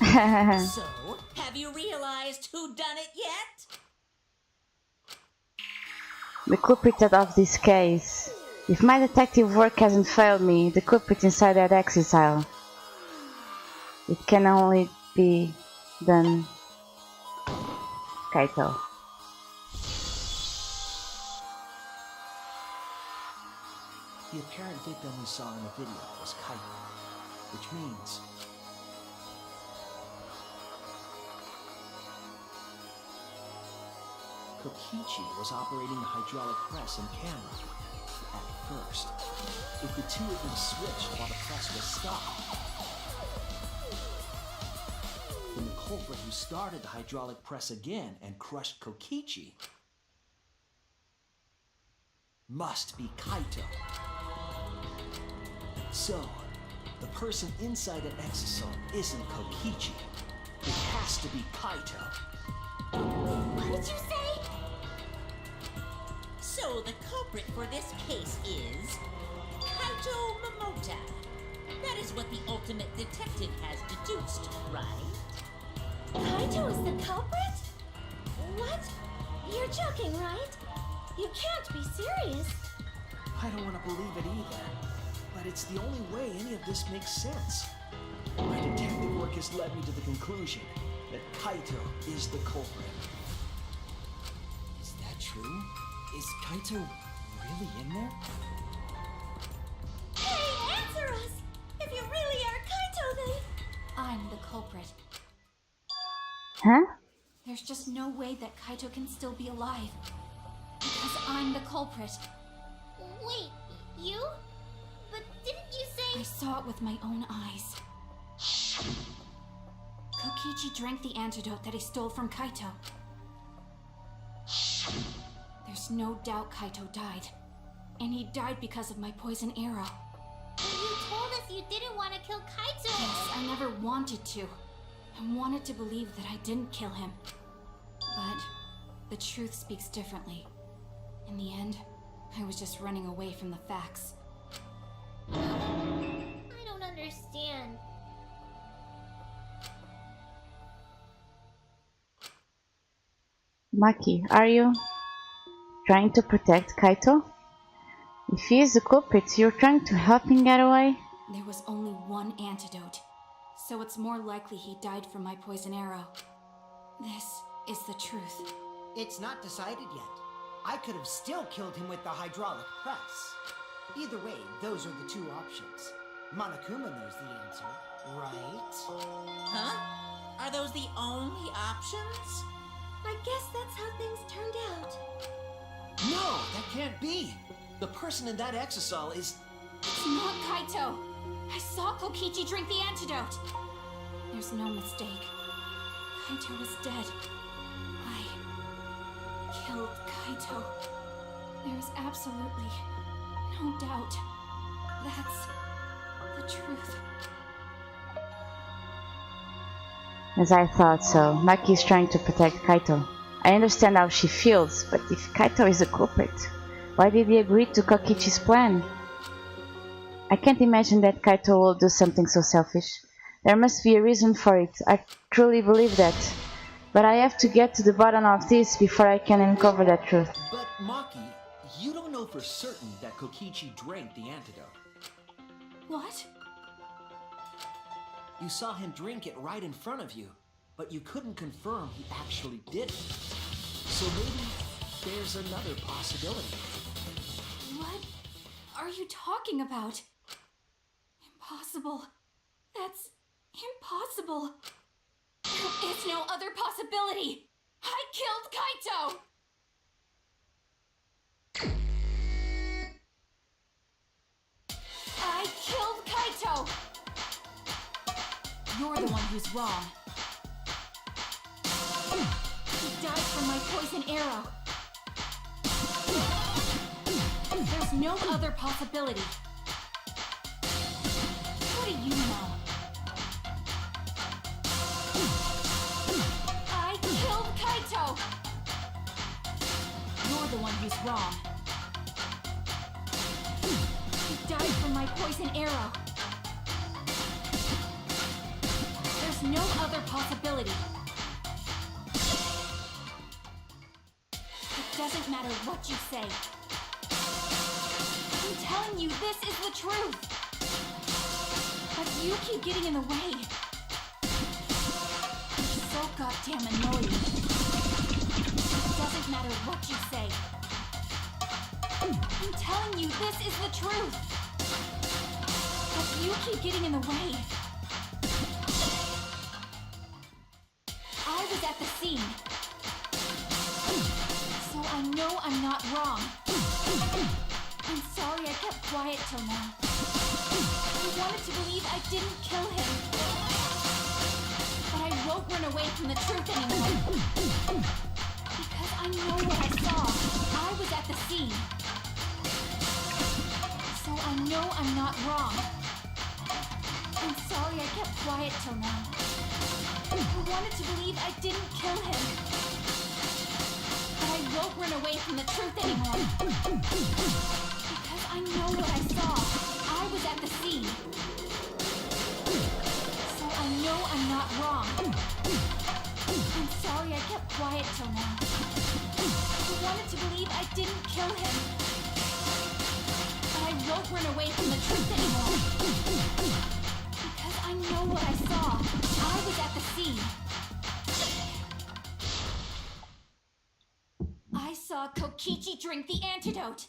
So, have you realized who done it yet? The culprit of this case. If my detective work hasn't failed me, the culprit inside that exile. It can only be done. Kaito. The apparent victim we saw in the video was Kaito, which means Kokichi was operating the hydraulic press and camera. At first, if the two had been switched while the press was stopped, then the culprit who started the hydraulic press again and crushed Kokichi must be Kaito. So, the person inside an exosome isn't Kokichi. It has to be Kaito. What did you say? So the culprit for this case is Kaito Momota. That is what the ultimate detective has deduced, right? Kaito is the culprit? What? You're joking, right? You can't be serious. I don't want to believe it either, but it's the only way any of this makes sense. My detective work has led me to the conclusion that Kaito is the culprit. Is that true? Is Kaito really in there? Hey, answer us! If you really are Kaito, then... I'm the culprit. Huh? There's just no way that Kaito can still be alive. Because I'm the culprit. Wait, you? But didn't you I say... saw it with my own eyes. Kokichi drank the antidote that he stole from Kaito. There's no doubt Kaito died. And he died because of my poison arrow. But you told us you didn't want to kill Kaito. Yes, I never wanted to. I wanted to believe that I didn't kill him. But the truth speaks differently. In the end, I was just running away from the facts. I don't understand. Maki, are you trying to protect Kaito? If he is the culprit, you're trying to help him get away? There was only one antidote, so it's more likely he died from my poison arrow. This is the truth. It's not decided yet. I could have still killed him with the hydraulic press. Either way, those are the two options. Monokuma knows the answer, right? Huh? Are those the only options? I guess that's how things turned out. No, that can't be. The person in that exosol is... It's not Kaito! I saw Kokichi drink the antidote! There's no mistake. Kaito is dead. I killed Kaito. There's absolutely no doubt. That's the truth. As I thought so, Maki is trying to protect Kaito. I understand how she feels, but if Kaito is the culprit, why did he agree to Kokichi's plan? I can't imagine that Kaito will do something so selfish. There must be a reason for it, I truly believe that. But I have to get to the bottom of this before I can uncover that truth. But Maki, you don't know for certain that Kokichi drank the antidote. What? You saw him drink it right in front of you, but you couldn't confirm he actually did it. So maybe there's another possibility. What are you talking about? Impossible. That's impossible. There is no other possibility. I killed Kaito! I killed Kaito! You're the one who's wrong. He died from my poison arrow. There's no other possibility. What do you know? I killed Kaito! You're the one who's wrong. He died from my poison arrow. There's no other possibility. It doesn't matter what you say. I'm telling you, this is the truth. But you keep getting in the way. It's so goddamn annoying. It doesn't matter what you say. I'm telling you, this is the truth. But you keep getting in the way. I was at the scene. So I know I'm not wrong. I'm sorry I kept quiet till now. I wanted to believe I didn't kill him. But I won't run away from the truth anymore. Because I know what I saw. I was at the scene. So I know I'm not wrong. I'm sorry I kept quiet till now. I wanted to believe I didn't kill him. But I won't run away from the truth anymore. Because I know what I saw. I was at the scene. So I know I'm not wrong. I'm sorry I kept quiet till now. I wanted to believe I didn't kill him. But I won't run away from the truth anymore. Because I know what I saw. I was at the scene. I saw Kokichi drink the antidote.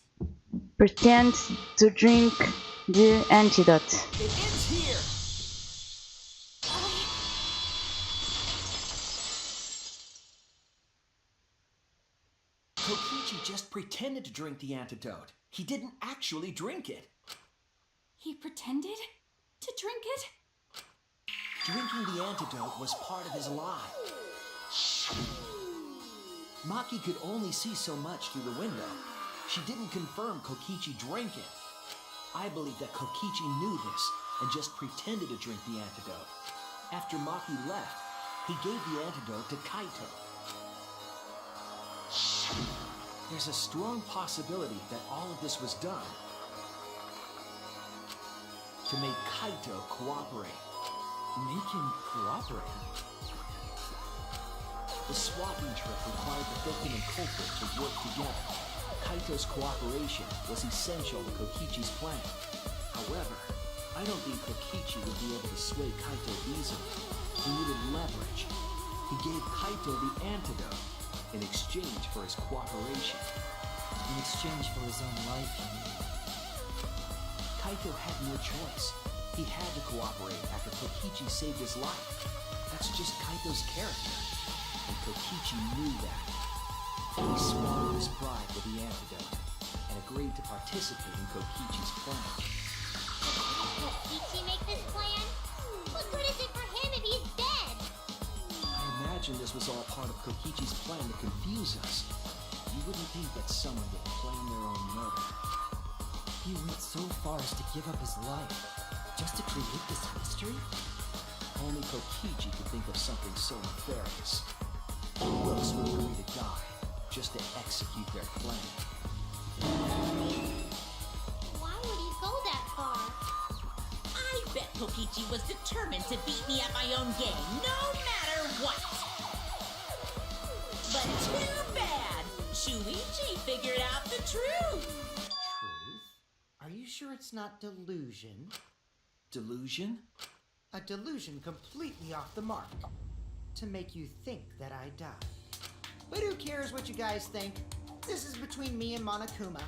Pretend to drink the antidote. It ends here! Kokichi just pretended to drink the antidote. He didn't actually drink it. He pretended to drink it? Drinking the antidote was part of his lie. Maki could only see so much through the window. She didn't confirm Kokichi drank it. I believe that Kokichi knew this and just pretended to drink the antidote. After Maki left, he gave the antidote to Kaito. There's a strong possibility that all of this was done to make Kaito cooperate. Make him cooperate? The swapping trip required the victim and culprit to work together. Kaito's cooperation was essential to Kokichi's plan. However, I don't think Kokichi would be able to sway Kaito easily. He needed leverage. He gave Kaito the antidote in exchange for his cooperation. In exchange for his own life, you mean? Kaito had no choice. He had to cooperate after Kokichi saved his life. That's just Kaito's character. And Kokichi knew that. He swallowed his pride with the antidote and agreed to participate in Kokichi's plan. Did Kokichi make this plan? What good is it for him if he's dead? I imagine this was all part of Kokichi's plan to confuse us. You wouldn't think that someone would plan their own murder. He went so far as to give up his life just to create this mystery? Only Kokichi could think of something so nefarious. Who else would agree to die just to execute their plan? Why would he go that far? I bet Kokichi was determined to beat me at my own game, no matter what. But too bad! Shuichi figured out the truth! Truth? Are you sure it's not delusion? Delusion? A delusion completely off the mark. To make you think that I died. But who cares what you guys think? This is between me and Monokuma.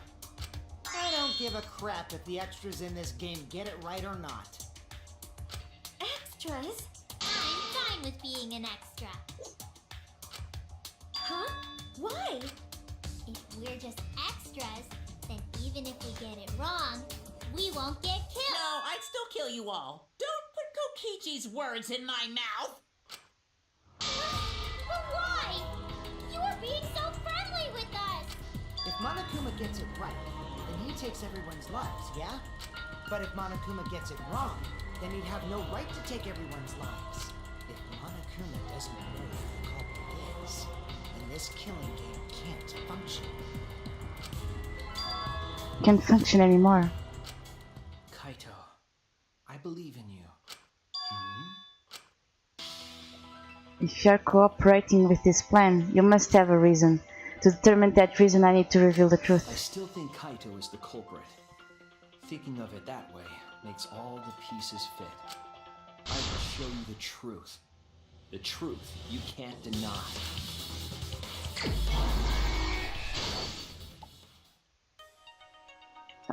I don't give a crap if the extras in this game get it right or not. Extras? I'm fine with being an extra. Huh? Why? If we're just extras, then even if we get it wrong, we won't get killed. No, I'd still kill you all. Don't put Kokichi's words in my mouth! But why? You were being so friendly with us. If Monokuma gets it right, then he takes everyone's lives, yeah? But if Monokuma gets it wrong, then he'd have no right to take everyone's lives. If Monokuma doesn't know who the culprit is, then this killing game can't function. Can't function anymore. Kaito, I believe in you. If you are cooperating with this plan, you must have a reason. To determine that reason, I need to reveal the I truth. still think Kaito is the culprit. Thinking of it that way makes all the pieces fit. I will show you the truth. The truth you can't deny.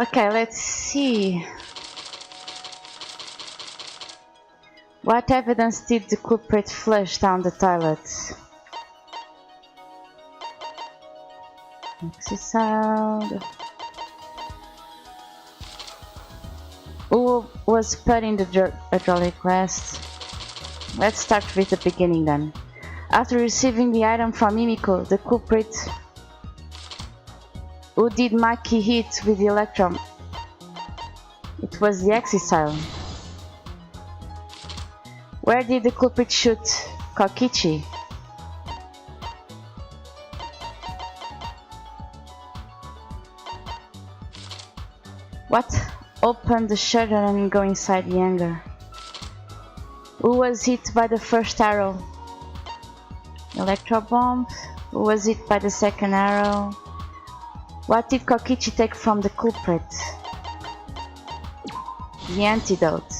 Okay, let's see. What evidence did the culprit flush down the toilet? Exit sound. Who was put in the hydraulic vest? Let's start with the beginning then. After receiving the item from Mimiko, the culprit who did Maki hit with the electron? It was the exile. Where did the culprit shoot Kokichi? What opened the shutter and go inside the hangar? Who was hit by the first arrow? Electro bomb. Who was hit by the second arrow? What did Kokichi take from the culprit? The antidote.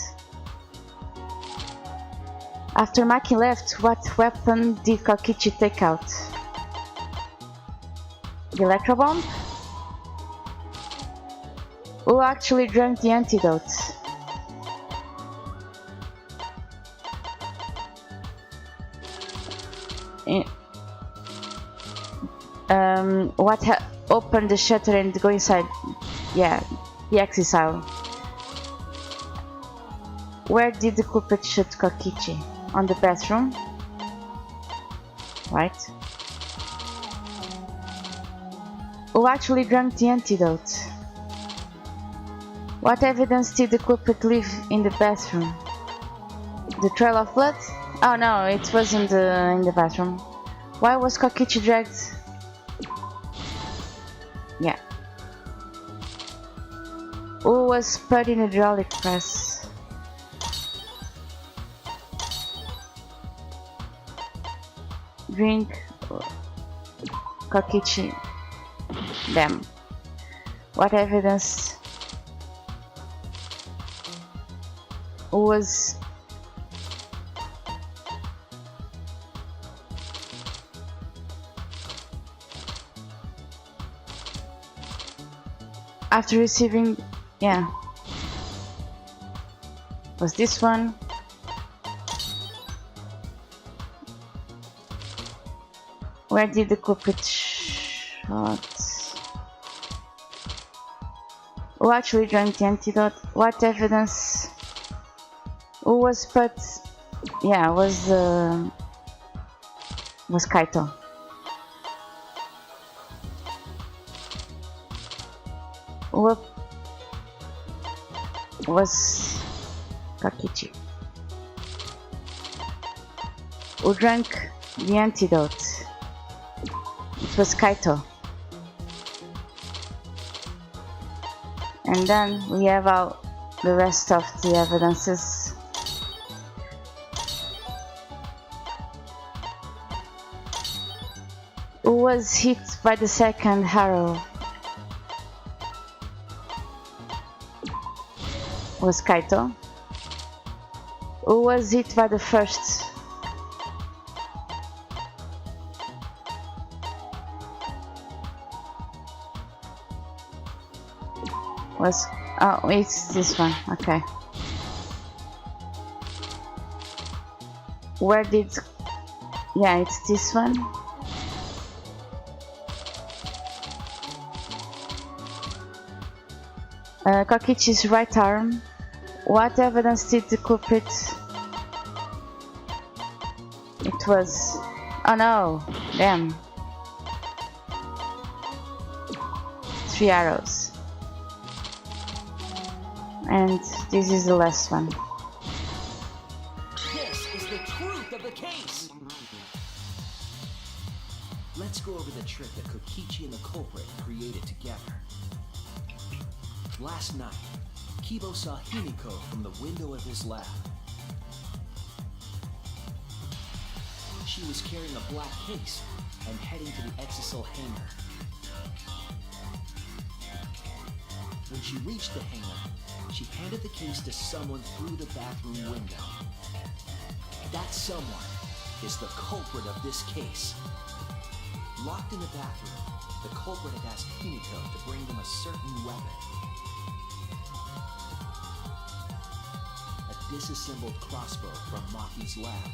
After Maki left, what weapon did Kokichi take out? The electro bomb? Who actually drank the antidote? What opened the shutter and go inside? Yeah, the exile. Where did the culprit shoot Kokichi? On the bathroom? Right. Who actually drank the antidote? What evidence did the culprit leave in the bathroom? The trail of blood? Oh no, it wasn't in the bathroom. Why was Kokichi dragged? Yeah. Who was put in a hydraulic press? Drink Kokichi. Damn. What evidence? Who was after receiving, yeah, was this one? Where did the culprit shot? Who actually drank the antidote? What evidence? Who was put? Yeah, was Kaito. What was Kokichi? Who drank the antidote? It was Kaito. And then we have all the rest of the evidences. Who was hit by the second arrow? Was Kaito. Who was hit by the first? Was, oh, it's this one, okay. Where did, yeah, it's this one. Kokichi's right arm. What evidence did the culprit? It was, oh no, damn. 3 arrows. And this is the last one. This is the truth of the case! Let's go over the trip that Kokichi and the culprit created together. Last night, Kibo saw Himiko from the window of his lab. Kokichi was carrying a black case and heading to the Exisal hangar. When she reached the hangar, she handed the case to someone through the bathroom window. That someone is the culprit of this case. Locked in the bathroom, the culprit had asked Himiko to bring them a certain weapon. A disassembled crossbow from Maki's lab.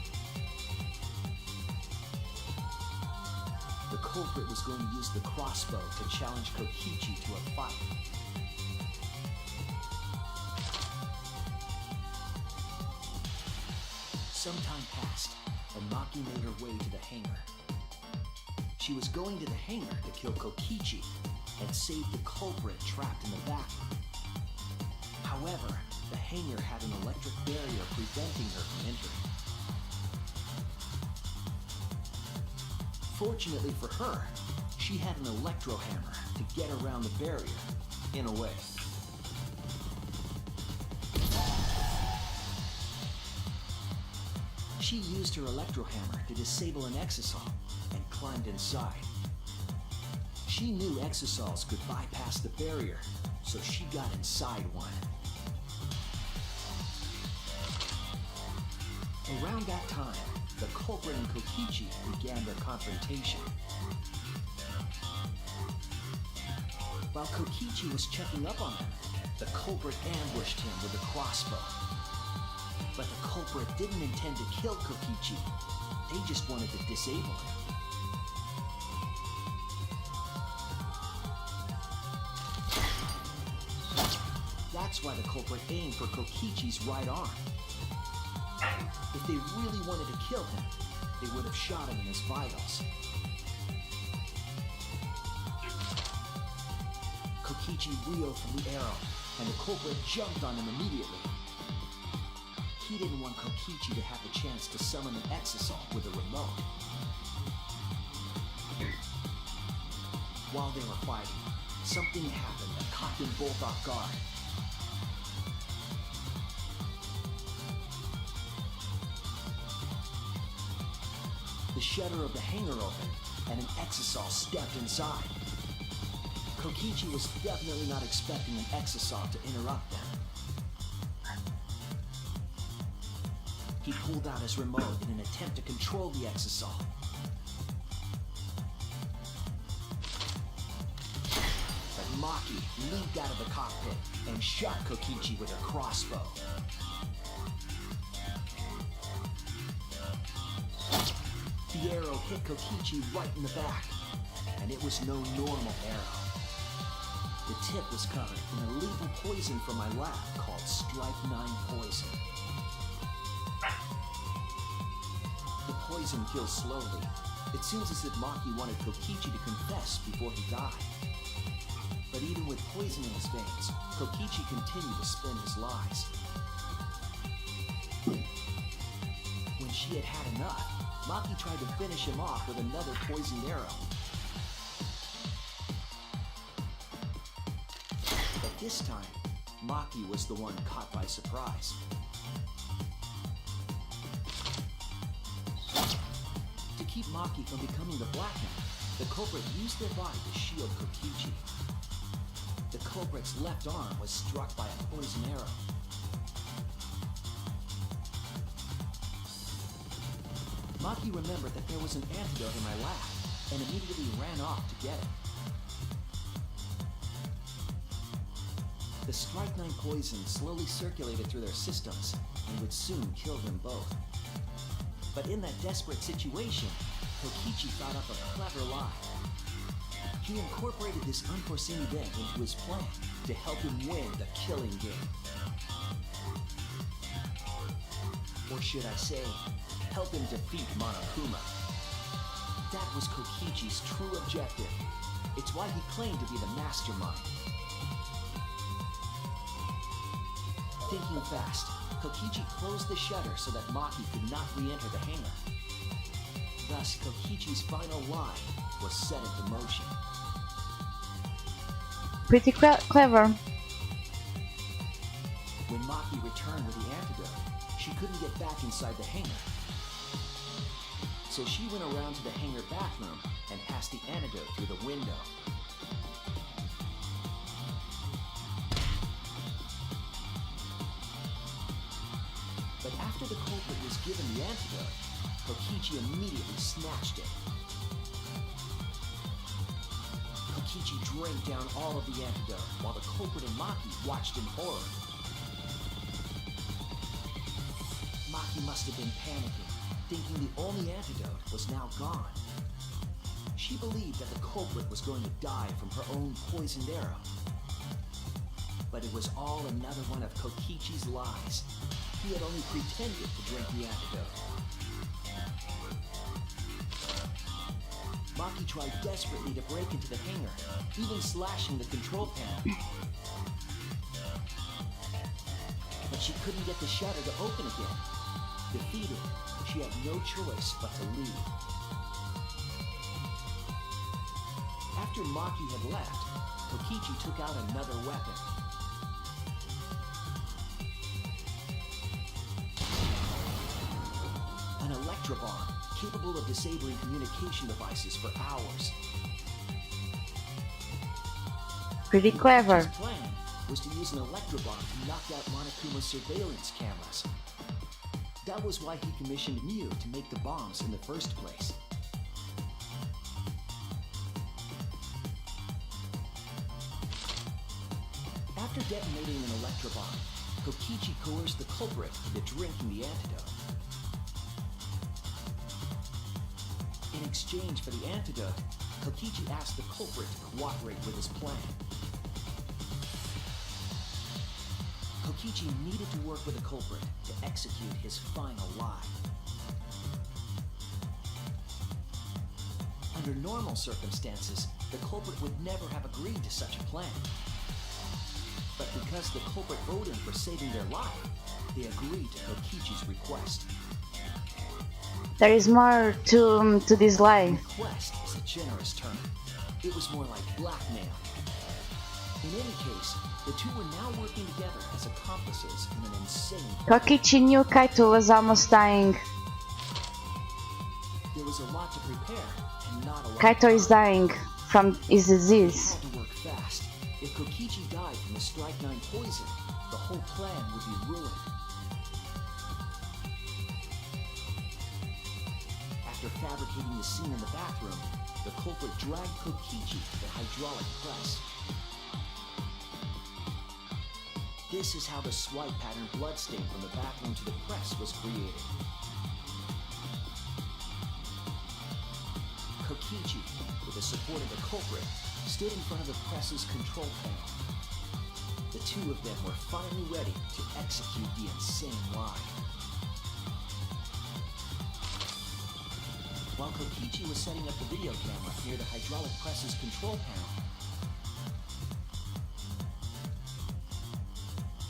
The culprit was going to use the crossbow to challenge Kokichi to a fight. Some time passed, and Maki made her way to the hangar. She was going to the hangar to kill Kokichi and save the culprit trapped in the bathroom. However, the hangar had an electric barrier preventing her from entering. Fortunately for her, she had an electro hammer to get around the barrier, in a way. She used her electro hammer to disable an exisal and climbed inside. She knew exisals could bypass the barrier, so she got inside one. Around that time, the culprit and Kokichi began their confrontation. While Kokichi was checking up on them, the culprit ambushed him with a crossbow. But the culprit didn't intend to kill Kokichi. They just wanted to disable him. That's why the culprit aimed for Kokichi's right arm. If they really wanted to kill him, they would have shot him in his vitals. Kokichi reeled from the arrow, and the culprit jumped on him immediately. He didn't want Kokichi to have the chance to summon an exisal with a remote. While they were fighting, something happened that caught them both off guard. The shutter of the hangar opened, and an exisal stepped inside. Kokichi was definitely not expecting an exisal to interrupt them. He pulled out his remote in an attempt to control the exisal. But Maki leaped out of the cockpit and shot Kokichi with her crossbow. The arrow hit Kokichi right in the back, and it was no normal arrow. The tip was covered in a lethal poison from my lab called Strike 9 poison. The poison kills slowly. It seems as if Maki wanted Kokichi to confess before he died. But even with poison in his veins, Kokichi continued to spin his lies. When she had had enough, Maki tried to finish him off with another poisoned arrow. But this time, Maki was the one caught by surprise. To keep Maki from becoming the Black Man, the culprit used their body to shield Kokichi. The culprit's left arm was struck by a poison arrow. Maki remembered that there was an antidote in my lab and immediately ran off to get it. The Strike 9 poison slowly circulated through their systems and would soon kill them both. But in that desperate situation, Kokichi thought up a clever lie. He incorporated this unforeseen event into his plan to help him win the killing game. Or should I say, help him defeat Monokuma. That was Kokichi's true objective. It's why he claimed to be the mastermind. Thinking fast, Kokichi closed the shutter so that Maki could not re-enter the hangar. Thus, Kokichi's final lie was set into motion. Pretty clever. When Maki returned with the antidote, she couldn't get back inside the hangar. so she went around to the hangar bathroom and passed the antidote through the window. But after the culprit was given the antidote, Kokichi immediately snatched it. Kokichi drank down all of the antidote while the culprit and Maki watched in horror. Maki must have been panicking, thinking the only antidote was now gone. She believed that the culprit was going to die from her own poisoned arrow. But it was all another one of Kokichi's lies. He had only pretended to drink the antidote. Maki tried desperately to break into the hangar, even slashing the control panel. But she couldn't get the shutter to open again. Defeated, she had no choice but to leave. After Maki had left, Kokichi took out another weapon. An electrobomb, capable of disabling communication devices for hours. Pretty clever. His plan was to use an electrobomb to knock out Monokuma's surveillance cameras. That was why he commissioned Mew to make the bombs in the first place. After detonating an electrobomb, Kokichi coerced the culprit into drinking the antidote. In exchange for the antidote, Kokichi asked the culprit to cooperate with his plan. Kokichi needed to work with the culprit to execute his final lie. Under normal circumstances, the culprit would never have agreed to such a plan. But because the culprit owed him for saving their life, they agreed to Kokichi's request. There is more to this lie. Request is a generous term. It was more like blackmail. In any case, the two were now working together as accomplices in an insane plan. Kokichi knew Kaito was almost dying. There was a lot to prepare and not a lot. Kaito is dying from his They disease. had to work fast. If Kokichi died from the Strike 9 poison, the whole plan would be ruined. After fabricating the scene in the bathroom, the culprit dragged Kokichi to the hydraulic press. This is how the swipe pattern bloodstain from the bathroom to the press was created. Kokichi, with the support of the culprit, stood in front of the press's control panel. The two of them were finally ready to execute the insane lie. While Kokichi was setting up the video camera near the hydraulic press's control panel,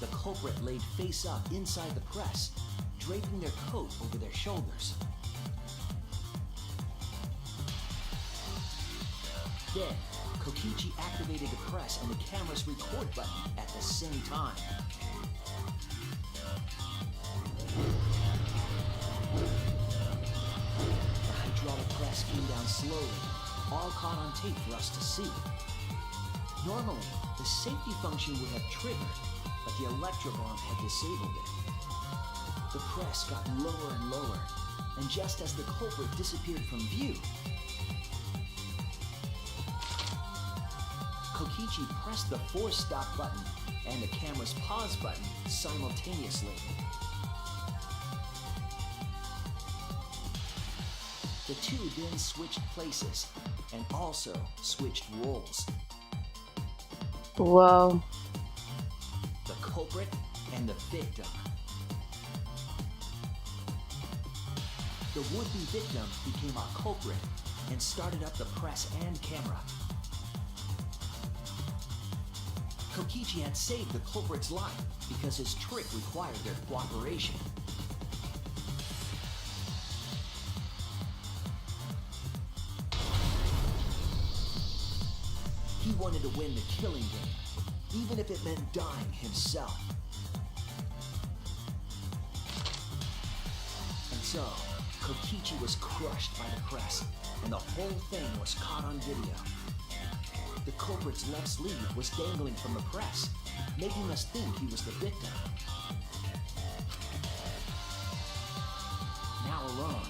the culprit laid face up inside the press, draping their coat over their shoulders. Then, Kokichi activated the press and the camera's record button at the same time. The hydraulic press came down slowly, all caught on tape for us to see. Normally, the safety function would have triggered, but the electrobomb had disabled it. The press got lower and lower, and just as the culprit disappeared from view, Kokichi pressed the force stop button and the camera's pause button simultaneously. The two then switched places and also switched roles. Whoa. The culprit and the victim. The would-be victim became our culprit and started up the press and camera. Kokichi had saved the culprit's life because his trick required their cooperation. He wanted to win the killing game, even if it meant dying himself. And so, Kokichi was crushed by the press, and the whole thing was caught on video. The culprit's left sleeve was dangling from the press, making us think he was the victim. Now alone,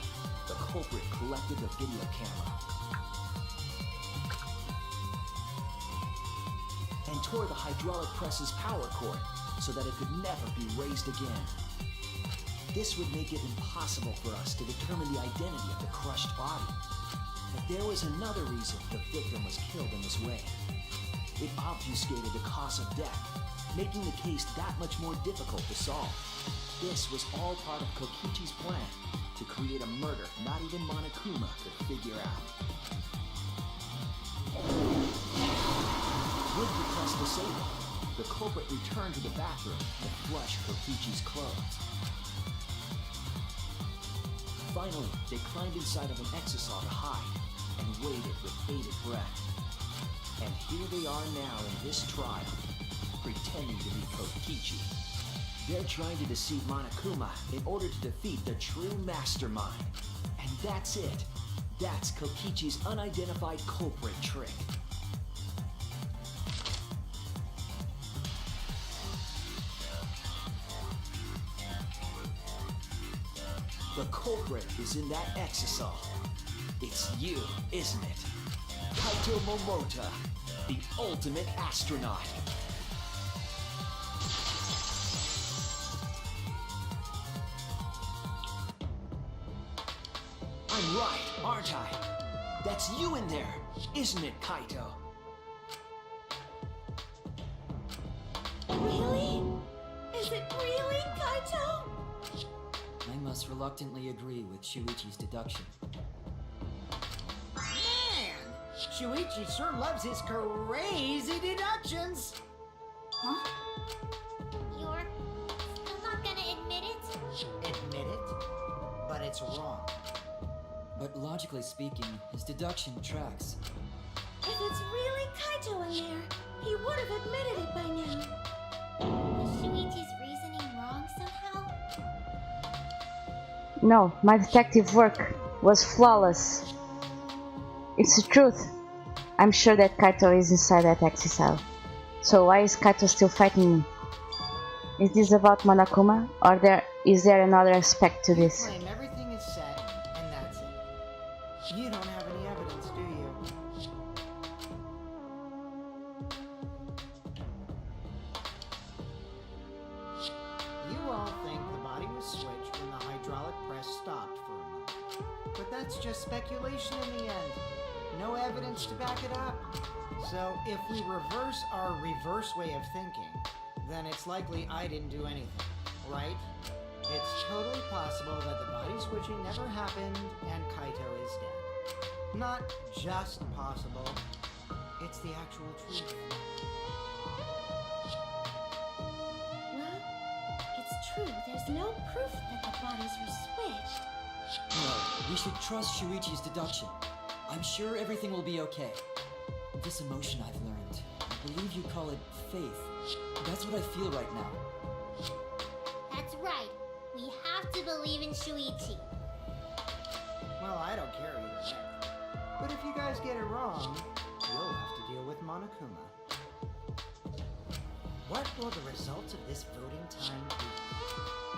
the culprit collected the video camera and tore the hydraulic press's power cord so that it could never be raised again. This would make it impossible for us to determine the identity of the crushed body. But there was another reason the victim was killed in this way. It obfuscated the cause of death, making the case that much more difficult to solve. This was all part of Kokichi's plan to create a murder not even Monokuma could figure out. With the press disabled, the culprit returned to the bathroom to flush Kokichi's clothes. Finally, they climbed inside of an exisal to hide and waited with bated breath. And here they are now in this trial, pretending to be Kokichi. They're trying to deceive Monokuma in order to defeat the true mastermind. And that's it. That's Kokichi's unidentified culprit trick. The culprit is in that exisal. It's you, isn't it? Kaito Momota, the ultimate astronaut. I'm right, aren't I? That's you in there, isn't it, Kaito? Really? Is it really, Kaito? I must reluctantly agree with Shuichi's deduction. Man, Shuichi sure loves his crazy deductions. Huh? You're still not gonna admit it? Admit it, but it's wrong. But logically speaking, his deduction tracks. If it's really Kaito in there, he would have admitted it by now. Was Shuichi's reasoning wrong somehow? No, my detective work was flawless. It's the truth. I'm sure that Kaito is inside that exile. So why is Kaito still fighting me? Is this about Monokuma, or is there another aspect to this? Claim everything is set, and that's it. You don't have any evidence, do you? You all think the body was switched when the hydraulic press stopped for a moment. But that's just speculation in the end. No evidence to back it up. So if we reverse our reverse way of thinking, then it's likely I didn't do anything, right? It's totally possible that the body switching never happened and Kaito is dead. Not just possible, it's the actual truth. Well, it's true. There's no proof that the bodies were switched. No, we should trust Shuichi's deduction. I'm sure everything will be okay. This emotion I've learned, I believe you call it faith. That's what I feel right now. That's right. We have to believe in Shuichi. Well, I don't care either way. But if you guys get it wrong, you'll have to deal with Monokuma. What will the results of this voting time be?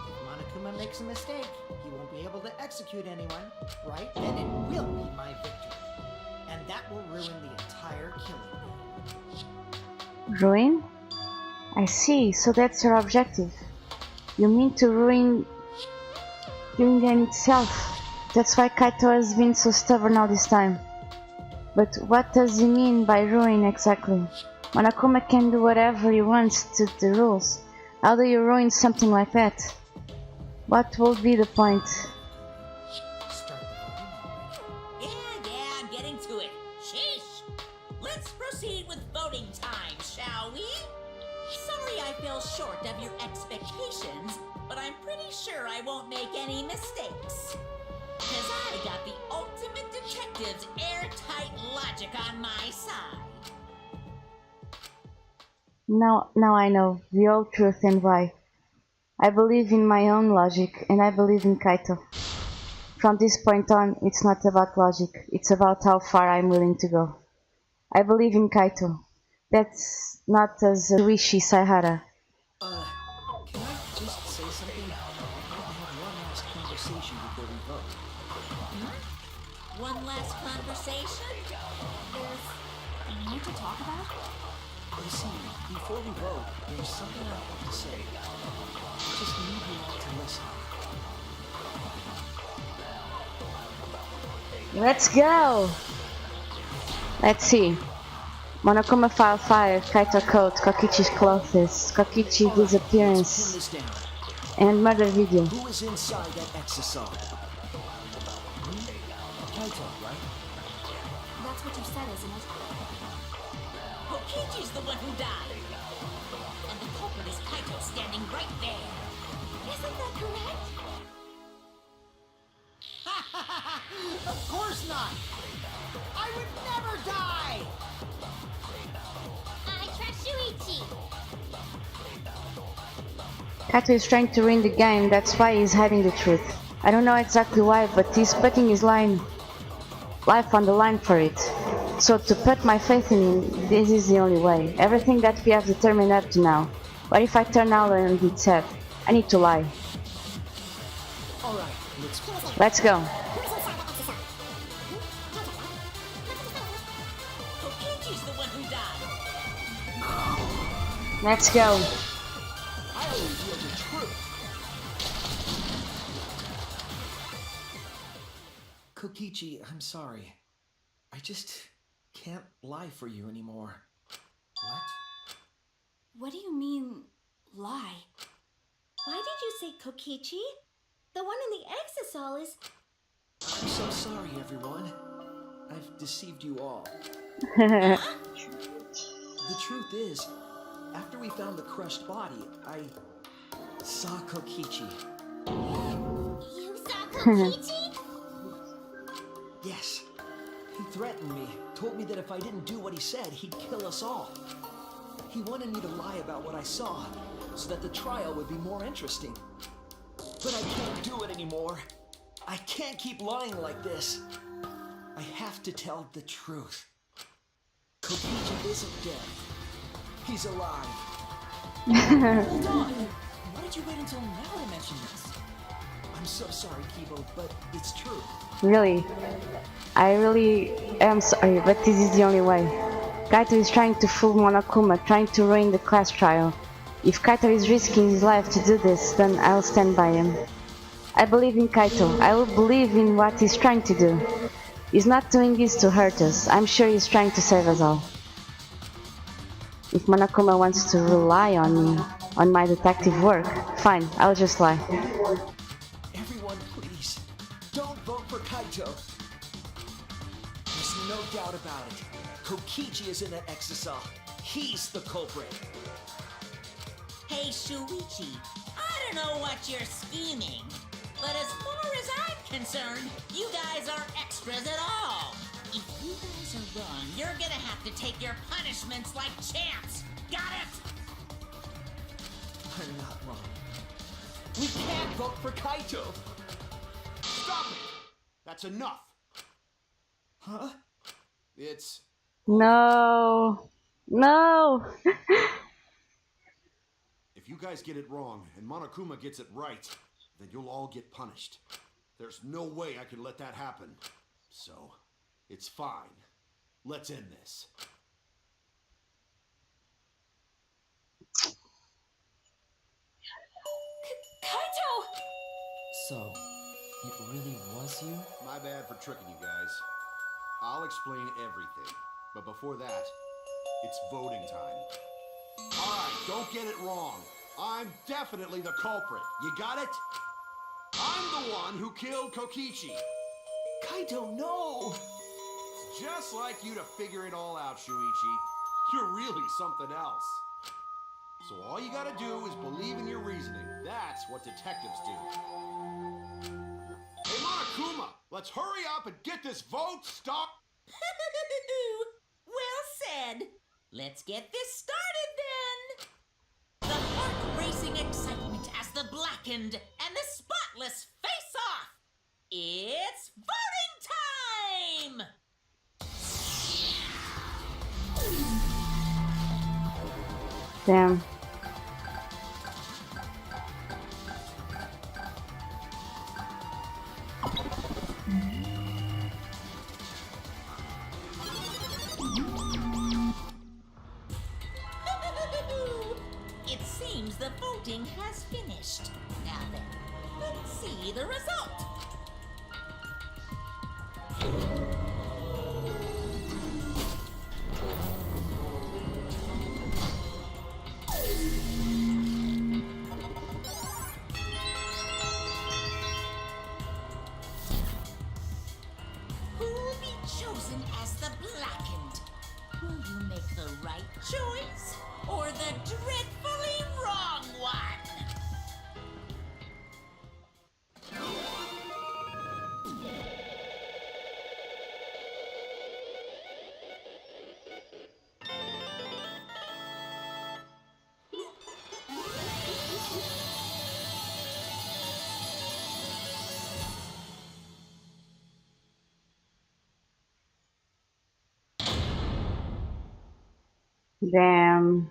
If Monokuma makes a mistake, he won't be able to execute anyone, right? Then it will be my victory. And that will ruin the entire killing game. Ruin? I see, so that's your objective. You mean to ruin the game itself. That's why Kaito has been so stubborn all this time. But what does he mean by ruin exactly? Monokuma can do whatever he wants to the rules. How do you ruin something like that? What would be the point? Start the voting already. Yeah, I'm getting to it. Sheesh! Let's proceed with voting time, shall we? Sorry I fell short of your expectations, but I'm pretty sure I won't make any mistakes. Cause I got the ultimate detective's airtight logic on my side. Now I know the whole truth and why. I believe in my own logic, and I believe in Kaito. From this point on, it's not about logic, it's about how far I'm willing to go. I believe in Kaito. That's not as wishy Saihara. Can I just say something? I want to have one last conversation before we vote. One last conversation? There's more to talk about? You see, before we vote, there's something I have to say. I just need you all to listen. Let's go! Let's see. Monokuma File 5, Kaito Code, Kokichi's clothes, Kokichi Let's pin disappearance, this down. and murder video. Who is inside that exisal? Kaito, right? That's what you said, isn't it? Kokichi's the one who died. And the culprit is Kaito standing right there. Isn't that correct? Of course not! I would never die! I trust Shuichi. Kaito is trying to win the game, that's why he's hiding the truth. I don't know exactly why, but he's putting his life on the line for it. So to put my faith in him, this is the only way. Everything that we have determined up to now. What if I turn out on its head? I need to lie. Alright, Let's go. Kokichi's the one who died. Let's go. I will reveal the truth. Kokichi, I'm sorry. I just can't lie for you anymore. What? What do you mean, lie? Why did you say Kokichi? The one in the exisal is... I'm so sorry, everyone. I've deceived you all. The truth is, after we found the crushed body, I saw Kokichi. You saw Kokichi? Yes. He threatened me, told me that if I didn't do what he said, he'd kill us all. He wanted me to lie about what I saw, so that the trial would be more interesting. But I can't do it anymore. I can't keep lying like this. I have to tell the truth. Kokichi isn't dead. He's alive. Hold on! Why did you wait until now to mention this? I'm so sorry, Kibo, but it's true. Really. I really am sorry, but this is the only way. Kaito is trying to fool Monokuma, trying to ruin the class trial. If Kaito is risking his life to do this, then I'll stand by him. I believe in Kaito. I will believe in what he's trying to do. He's not doing this to hurt us. I'm sure he's trying to save us all. If Monokuma wants to rely on me, on my detective work, fine, I'll just lie. Everyone, please, don't vote for Kaito. There's no doubt about it. Kokichi is in that exisal. He's the culprit. Hey, Shuichi, I don't know what you're scheming, but as far as I'm concerned, you guys aren't extras at all. If you guys are wrong, you're gonna have to take your punishments like champs. Got it? I'm not wrong. We can't vote for Kaito. Stop it! That's enough! Huh? It's... No. No. If you guys get it wrong and Monokuma gets it right, then you'll all get punished. There's no way I can let that happen. So, it's fine. Let's end this. Kaito! So, it really was you? My bad for tricking you guys. I'll explain everything. But before that, it's voting time. Alright, don't get it wrong. I'm definitely the culprit. You got it? I'm the one who killed Kokichi. Kaito, no! It's just like you to figure it all out, Shuichi. You're really something else. So all you gotta do is believe in your reasoning. That's what detectives do. Hey, Monokuma, let's hurry up and get this vote stopped. Well said. Let's get this started then. The heart-racing excitement as the blackened and the spotless face off. It's voting time! Damn. It seems the voting has finished. Now then, let's see the result. Who will be chosen as the blackened? Will you make the right choice or the dreadfully wrong one? Damn.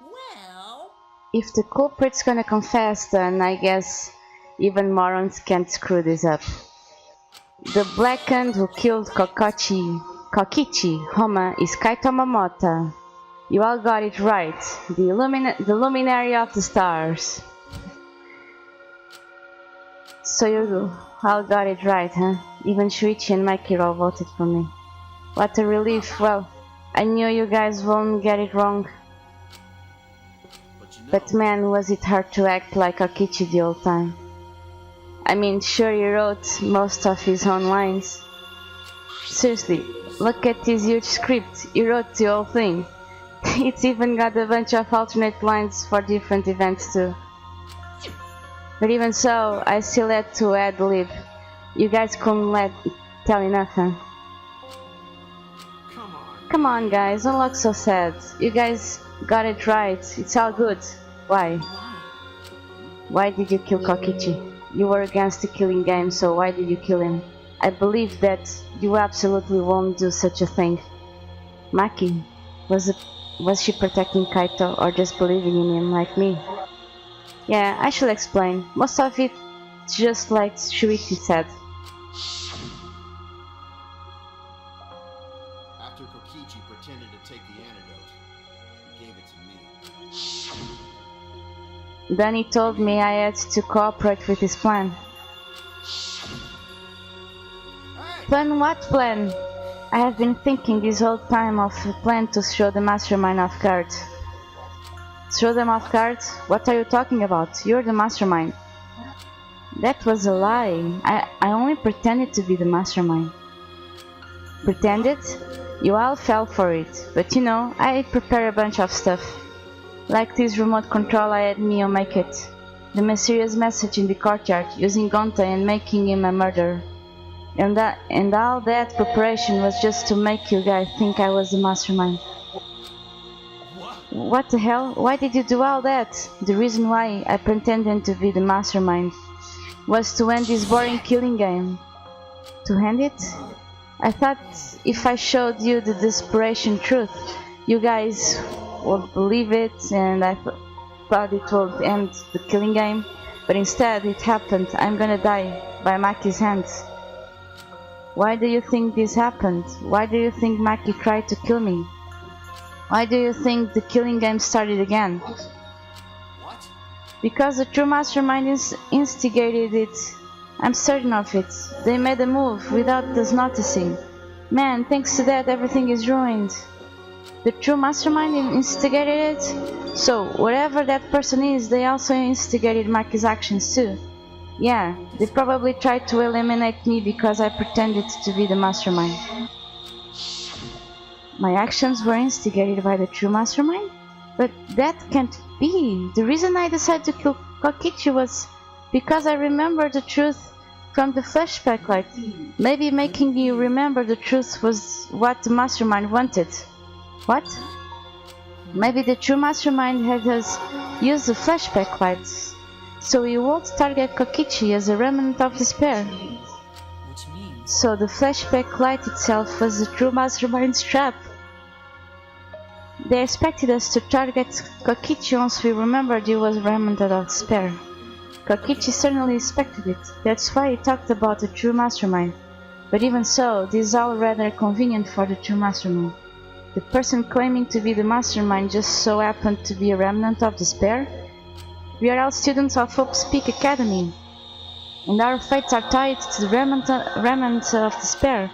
Well, If the culprit's gonna confess, then I guess even morons can't screw this up. The blackened who killed Kokichi Homa is Kaito Momota. You all got it right. The luminary of the stars. So you all got it right, huh? Even Shuichi and Makiro voted for me. What a relief. Well, I knew you guys won't get it wrong. But man, was it hard to act like Kokichi the whole time. I mean, sure, he wrote most of his own lines. Seriously, look at this huge script. He wrote the whole thing. It's even got a bunch of alternate lines for different events too. But even so, I still had to ad-lib. You guys couldn't tell enough, huh? Come on guys, don't look so sad. You guys got it right. It's all good. Why? Why did you kill Kokichi? You were against the killing game, so why did you kill him? I believe that you absolutely won't do such a thing. Maki, was she protecting Kaito or just believing in him like me? Yeah, I should explain. Most of it just like Shuichi said. After Kokichi pretended to take the antidote, he gave it to me. Then he told me I had to cooperate with his plan. Plan what plan? I have been thinking this whole time of a plan to show the mastermind off guard. Show them off guard? What are you talking about? You're the mastermind. That was a lie. I only pretended to be the mastermind. Pretended? You all fell for it. But you know, I prepare a bunch of stuff. Like this remote control I had Mio make it. The mysterious message in the courtyard using Gonta and making him a murderer. And all that preparation was just to make you guys think I was the mastermind. What the hell? Why did you do all that? The reason why I pretended to be the mastermind was to end this boring killing game. To end it? I thought if I showed you the desperation truth, you guys would believe it, and I thought it would end the killing game. But instead it happened. I'm gonna die by Maki's hands. Why do you think this happened? Why do you think Maki tried to kill me? Why do you think the killing game started again? What? Because the true mastermind instigated it. I'm certain of it. They made a move without us noticing. Man, thanks to that everything is ruined. The true mastermind instigated it? So, whatever that person is, they also instigated Maki's actions too. Yeah, they probably tried to eliminate me because I pretended to be the mastermind. My actions were instigated by the true mastermind? But that can't be. The reason I decided to kill Kokichi was Because I remember the truth from the flashback light. Maybe making you remember the truth was what the mastermind wanted. What? Maybe the true mastermind had us use the flashback lights, so he would target Kokichi as a remnant of despair. Which means... So the flashback light itself was the true mastermind's trap. They expected us to target Kokichi once we remembered he was a remnant of despair. Kokichi certainly expected it, that's why he talked about the true mastermind. But even so, this is all rather convenient for the true mastermind. The person claiming to be the mastermind just so happened to be a remnant of despair? We are all students of Hope Peak Academy, and our fates are tied to the remnant of despair.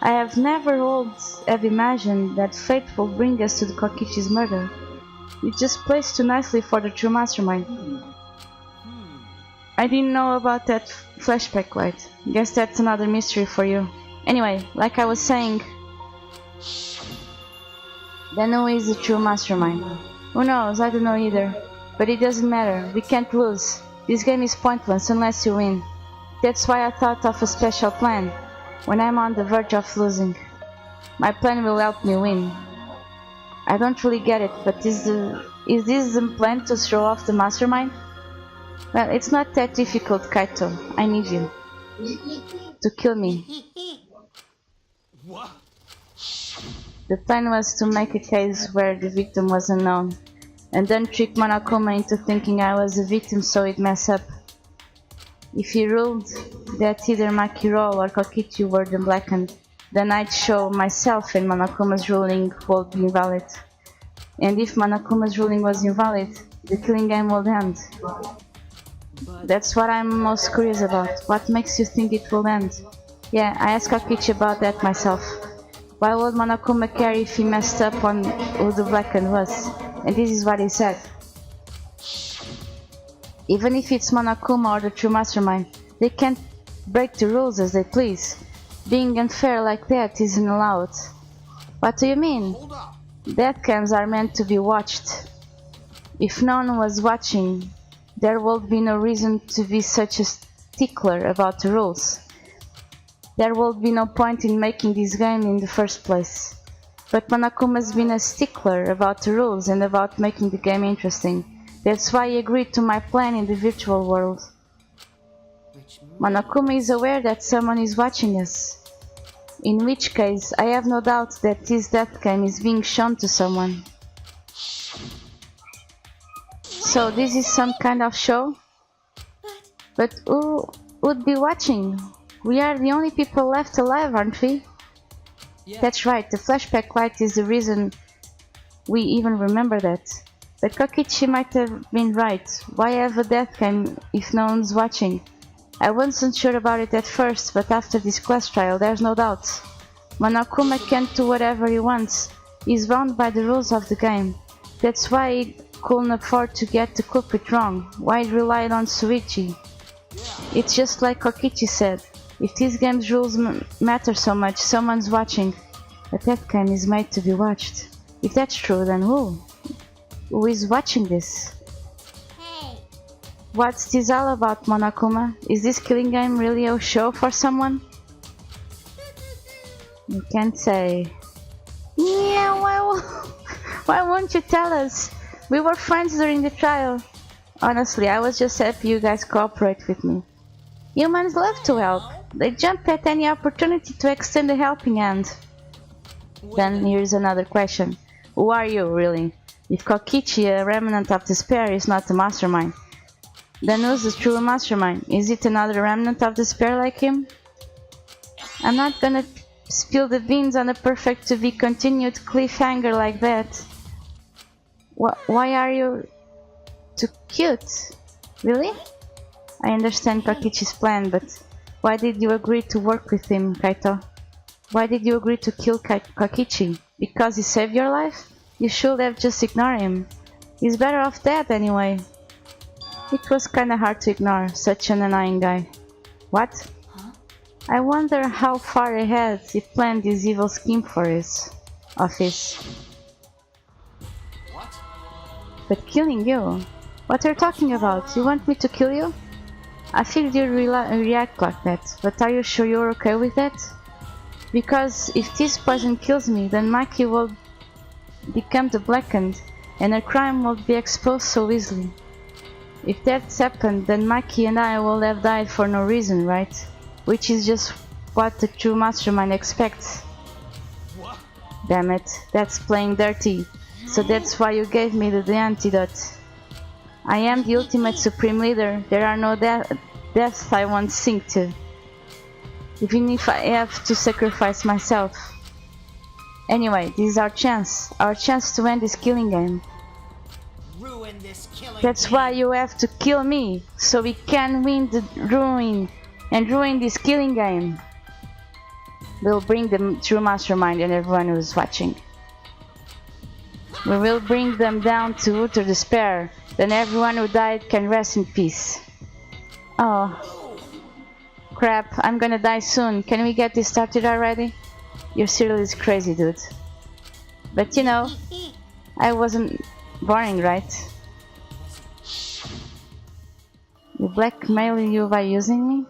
I have never have imagined that fate will bring us to the Kokichi's murder. It just plays too nicely for the true mastermind. I didn't know about that flashback light. Guess that's another mystery for you. Anyway, like I was saying, then who is the true mastermind? Who knows, I don't know either. But it doesn't matter, we can't lose. This game is pointless unless you win. That's why I thought of a special plan. When I'm on the verge of losing, my plan will help me win. I don't really get it, but is this the plan to throw off the mastermind? Well, it's not that difficult, Kaito. I need you to kill me. What? The plan was to make a case where the victim was unknown, and then trick Monokuma into thinking I was the victim so he'd mess up. If he ruled that either Makiro or Kokichi were the blackened, then I'd show myself and Monokuma's ruling would be invalid. And if Monokuma's ruling was invalid, the killing game would end. That's what I'm most curious about. What makes you think it will end? Yeah, I asked Kokichi about that myself. Why would Monokuma care if he messed up on who the blackened was? And this is what he said. Even if it's Monokuma or the true mastermind, they can't break the rules as they please. Being unfair like that isn't allowed. What do you mean? Hold up. Death cams are meant to be watched. If no one was watching, there would be no reason to be such a stickler about the rules. There would be no point in making this game in the first place. But Monokuma's been a stickler about the rules and about making the game interesting. That's why he agreed to my plan in the virtual world. Monokuma is aware that someone is watching us. In which case, I have no doubt that this death game is being shown to someone. So this is some kind of show? But who would be watching? We are the only people left alive, aren't we? Yeah. That's right, the flashback light is the reason we even remember that. But Kokichi might have been right. Why have a death game if no one's watching? I wasn't sure about it at first, but after this class trial, there's no doubt. Monokuma can't do whatever he wants. He's bound by the rules of the game. That's why he couldn't afford to get the culprit wrong. Why he relied on Suichi. It's just like Kokichi said. If this game's rules matter so much, someone's watching. A death game is made to be watched. If that's true, then who? Who is watching this? Hey, What's this all about, Monokuma? Is this killing game really a show for someone? You can't say. Yeah, why won't you tell us? We were friends during the trial. Honestly, I was just happy you guys cooperate with me. Humans love to help. They jump at any opportunity to extend a helping hand. Then here's another question. Who are you, really? If Kokichi, a remnant of despair, is not the mastermind, then who's the true mastermind? Is it another remnant of despair like him? I'm not gonna spill the beans on a perfect to be continued cliffhanger like that. Why are you too cute? Really? I understand Kokichi's plan, but why did you agree to work with him, Kaito? Why did you agree to kill Kokichi? Because he saved your life? You should have just ignored him. He's better off dead anyway. It was kinda hard to ignore, such an annoying guy. What? Huh? I wonder how far ahead he planned this evil scheme for his office. What? But killing you? What are you talking about? You want me to kill you? I figured you'd react like that, but are you sure you're okay with that? Because if this poison kills me, then Mikey will become the blackened, and her crime won't be exposed so easily. If that's happened, then Mikey and I will have died for no reason, right? Which is just what the true mastermind expects. What? Damn it, that's playing dirty. So that's why you gave me the antidote. I am the ultimate supreme leader. There are no deaths I won't sink to. Even if I have to sacrifice myself. Anyway, this is our chance to end this killing game. Ruin this killing That's game. why you have to kill me, so we can ruin this killing game. We'll bring the true mastermind and everyone who's watching. We will bring them down to utter despair. Then everyone who died can rest in peace. Oh. Crap, I'm gonna die soon. Can we get this started already? Your cereal is crazy, dude. But you know, I wasn't boring, right? You blackmail you by using me?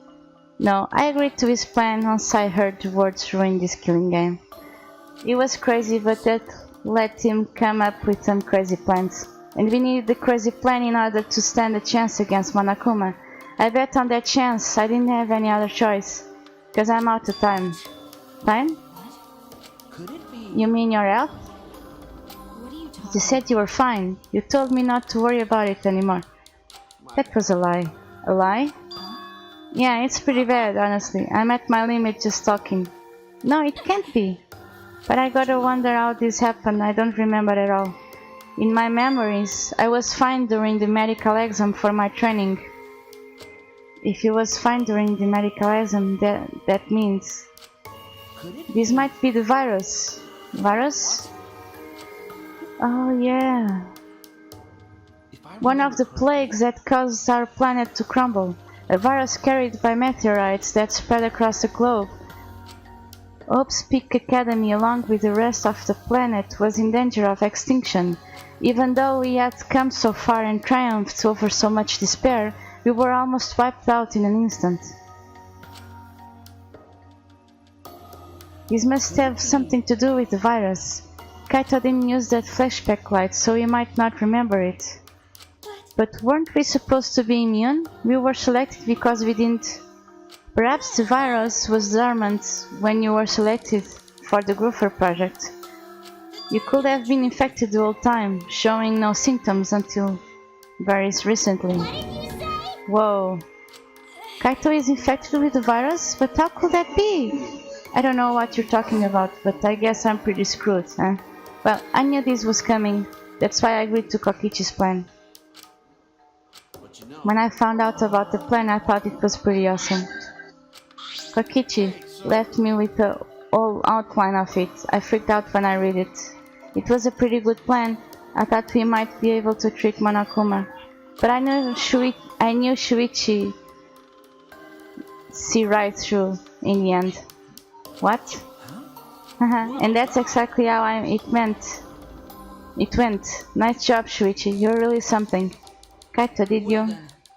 No, I agreed to his plan once I heard the words ruin this killing game. It was crazy, but that let him come up with some crazy plans. And we needed the crazy plan in order to stand a chance against Monokuma. I bet on that chance. I didn't have any other choice. Cause I'm out of time. Time? Could it be? You mean your health? What are you talking You said you were fine. You told me not to worry about it anymore. That was a lie. A lie? Yeah, it's pretty bad, honestly. I'm at my limit just talking. No, it can't be. But I gotta wonder how this happened. I don't remember at all. In my memories, I was fine during the medical exam for my training. If you was fine during the medical exam, that means... Could it This might be the virus. Virus? Oh yeah. If I One of remember the correctly, plagues that caused our planet to crumble. A virus carried by meteorites that spread across the globe. Hope's Peak Academy, along with the rest of the planet, was in danger of extinction. Even though we had come so far and triumphed over so much despair, we were almost wiped out in an instant. This must have something to do with the virus. Kaito didn't use that flashback light, so he might not remember it. But weren't we supposed to be immune? We were selected because we didn't... Perhaps the virus was dormant when you were selected for the Groofer project. You could have been infected the whole time, showing no symptoms until very recently. What did you say? Whoa. Kaito is infected with the virus? But how could that be? I don't know what you're talking about, but I guess I'm pretty screwed, huh? Well, I knew this was coming. That's why I agreed to Kokichi's plan. But you know, When I found out about the plan, I thought it was pretty awesome. Kokichi left me with the whole outline of it. I freaked out when I read it. It was a pretty good plan. I thought we might be able to trick Monokuma. But I knew Shuichi see right through in the end. What? And that's exactly how it went. Nice job, Shuichi. You're really something. Kaito, did you?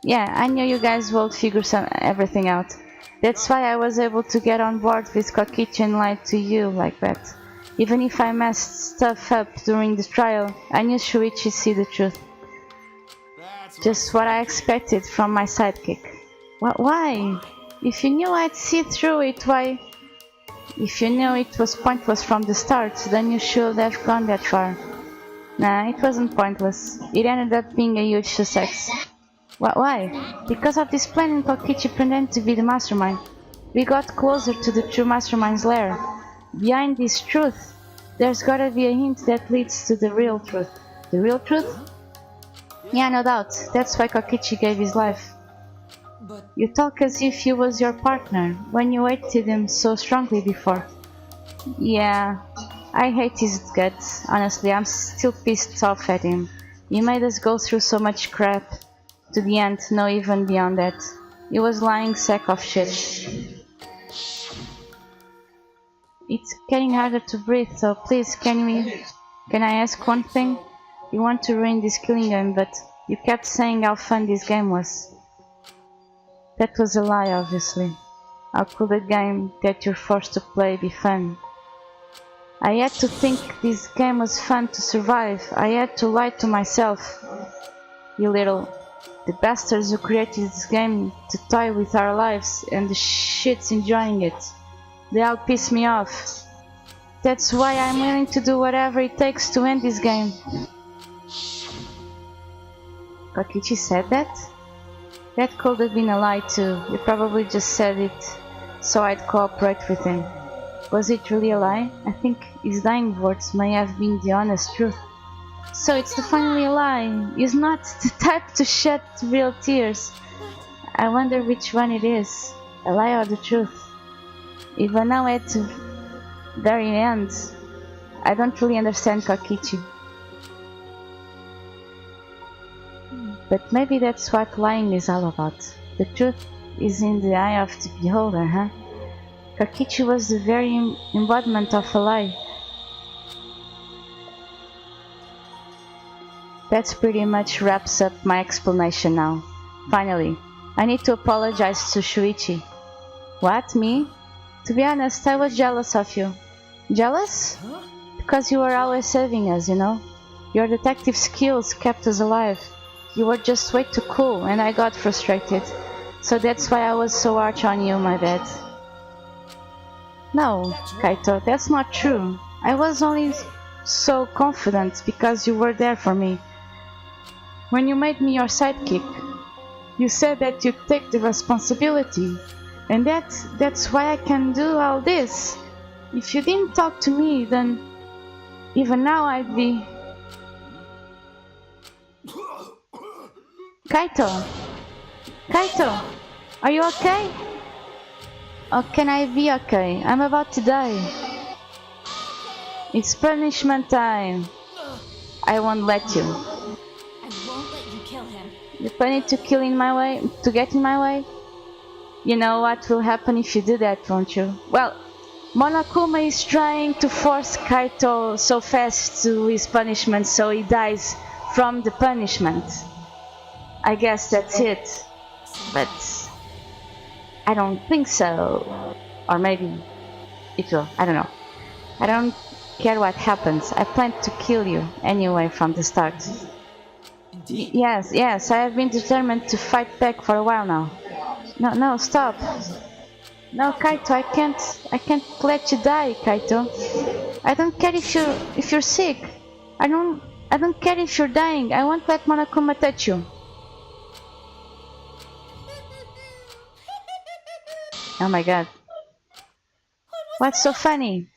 Yeah, I knew you guys would figure everything out. That's why I was able to get on board with Kokichi and lie to you like that. Even if I messed stuff up during the trial, I knew Shuichi see the truth. that's Just what I expected from my sidekick. Why? If you knew I'd see through it, why? If you knew it was pointless from the start, then you should have gone that far. Nah, it wasn't pointless. It ended up being a huge success. Why? Because of this plan and Kokichi pretended to be the mastermind. We got closer to the true mastermind's lair. Behind this truth, there's gotta be a hint that leads to the real truth. The real truth? Yeah, no doubt. That's why Kokichi gave his life. But You talk as if he was your partner, when you hated him so strongly before. Yeah, I hate his guts. Honestly, I'm still pissed off at him. He made us go through so much crap. To the end, no even beyond that. He was lying sack of shit. It's getting harder to breathe, so please, can I ask one thing? You want to ruin this killing game, but you kept saying how fun this game was. That was a lie, obviously. How could a game that you're forced to play be fun? I had to think this game was fun to survive. I had to lie to myself. You little... The bastards who created this game to toy with our lives and the shit's enjoying it. They all piss me off. That's why I'm willing to do whatever it takes to end this game. Kokichi said that? That could have been a lie too. He probably just said it so I'd cooperate with him. Was it really a lie? I think his dying words may have been the honest truth. So it's definitely a lie. He's not the type to shed real tears. I wonder which one it is. A lie or the truth? Even now at the very end, I don't really understand Kokichi. But maybe that's what lying is all about. The truth is in the eye of the beholder, huh? Kokichi was the very embodiment of a lie. That pretty much wraps up my explanation now. Finally, I need to apologize to Shuichi. What, me? To be honest, I was jealous of you. Jealous? Because you were always saving us, you know? Your detective skills kept us alive. You were just way too cool and I got frustrated. So that's why I was so harsh on you, my bad. No, Kaito, that's not true. I was only so confident because you were there for me. When you made me your sidekick, you said that you'd take the responsibility. And that's why I can do all this. If you didn't talk to me, then even now I'd be... Kaito! Kaito! Are you okay? Or can I be okay? I'm about to die. It's punishment time. I won't let you. I won't let you kill him. You planning to kill in my way? To get in my way? You know what will happen if you do that, won't you? Well, Monokuma is trying to force Kaito so fast to his punishment so he dies from the punishment. I guess that's it. But I don't think so. Or maybe it will. I don't know. I don't care what happens. I plan to kill you anyway from the start. Yes, I have been determined to fight back for a while now. No, stop. No, Kaito, I can't let you die, Kaito. I don't care if you're sick. I don't care if you're dying. I won't let Monokuma touch you. Oh my god. What's so funny?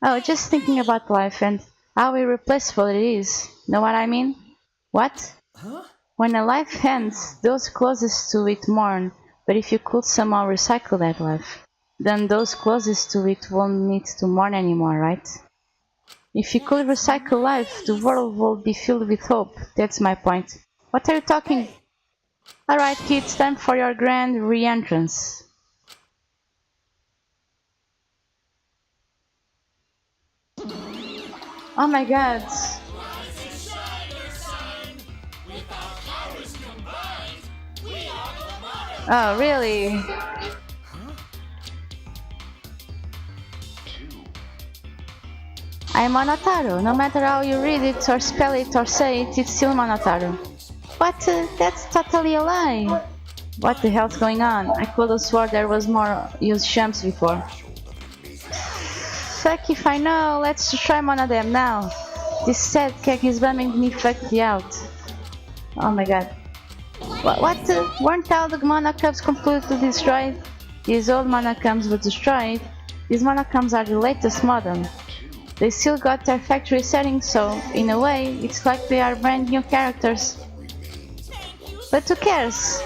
Oh, just thinking about life and how irreplaceable it is. Know what I mean? What? Huh? When a life ends, those closest to it mourn, but if you could somehow recycle that life, then those closest to it won't need to mourn anymore, right? If you could recycle life, the world would be filled with hope. That's my point. What are you talking? Alright kids, time for your grand re-entrance. Oh my god. Oh, really? I'm Monotaro. No matter how you read it or spell it or say it, it's still Monotaro. But that's totally a lie. What the hell's going on? I could have swore there was more used shams before. Fuck if I know. Let's try one of them now. This sad cake is bumming me fucked out. Oh my god. What? Weren't all the monocubs completely destroyed? These old monocubs were destroyed. These monocubs are the latest modern. They still got their factory settings, so in a way, it's like they are brand new characters. But who cares?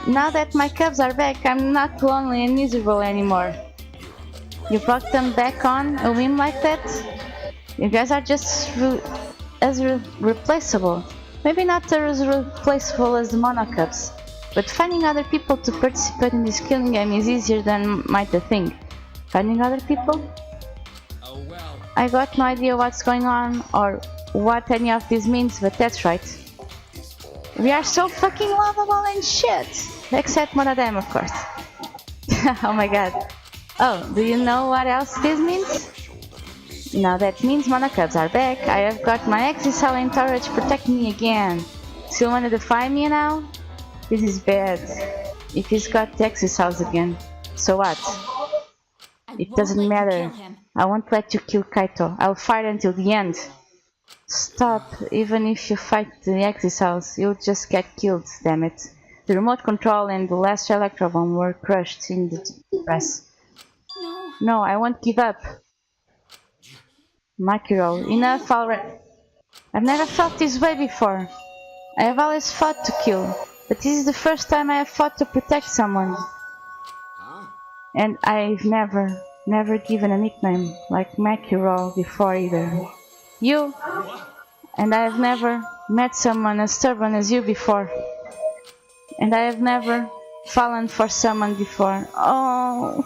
Now that my cubs are back, I'm not lonely and miserable anymore. You brought them back on a whim like that? You guys are just as replaceable. Maybe not as replaceable as the monocubs, but finding other people to participate in this killing game is easier than might think. Finding other people? Oh well. I got no idea what's going on or what any of this means, but that's right. We are so fucking lovable and shit! Except one of them, of course. Oh my god. Oh, do you know what else this means? Now that means Monocubs are back. I have got my Exisal in Torage protecting me again. Still wanna defy me now? This is bad. If he's got the Exisals again. So what? It doesn't matter. I won't let you kill Kaito. I'll fight until the end. Stop. Even if you fight the Exisals, you'll just get killed, damn it. The remote control and the last Electrobomb were crushed in the press. No, I won't give up. Makiro, enough already. I've never felt this way before. I have always fought to kill, but this is the first time I have fought to protect someone. And I've never given a nickname like Makiro before either. You? And I have never met someone as stubborn as you before. And I have never fallen for someone before. Oh,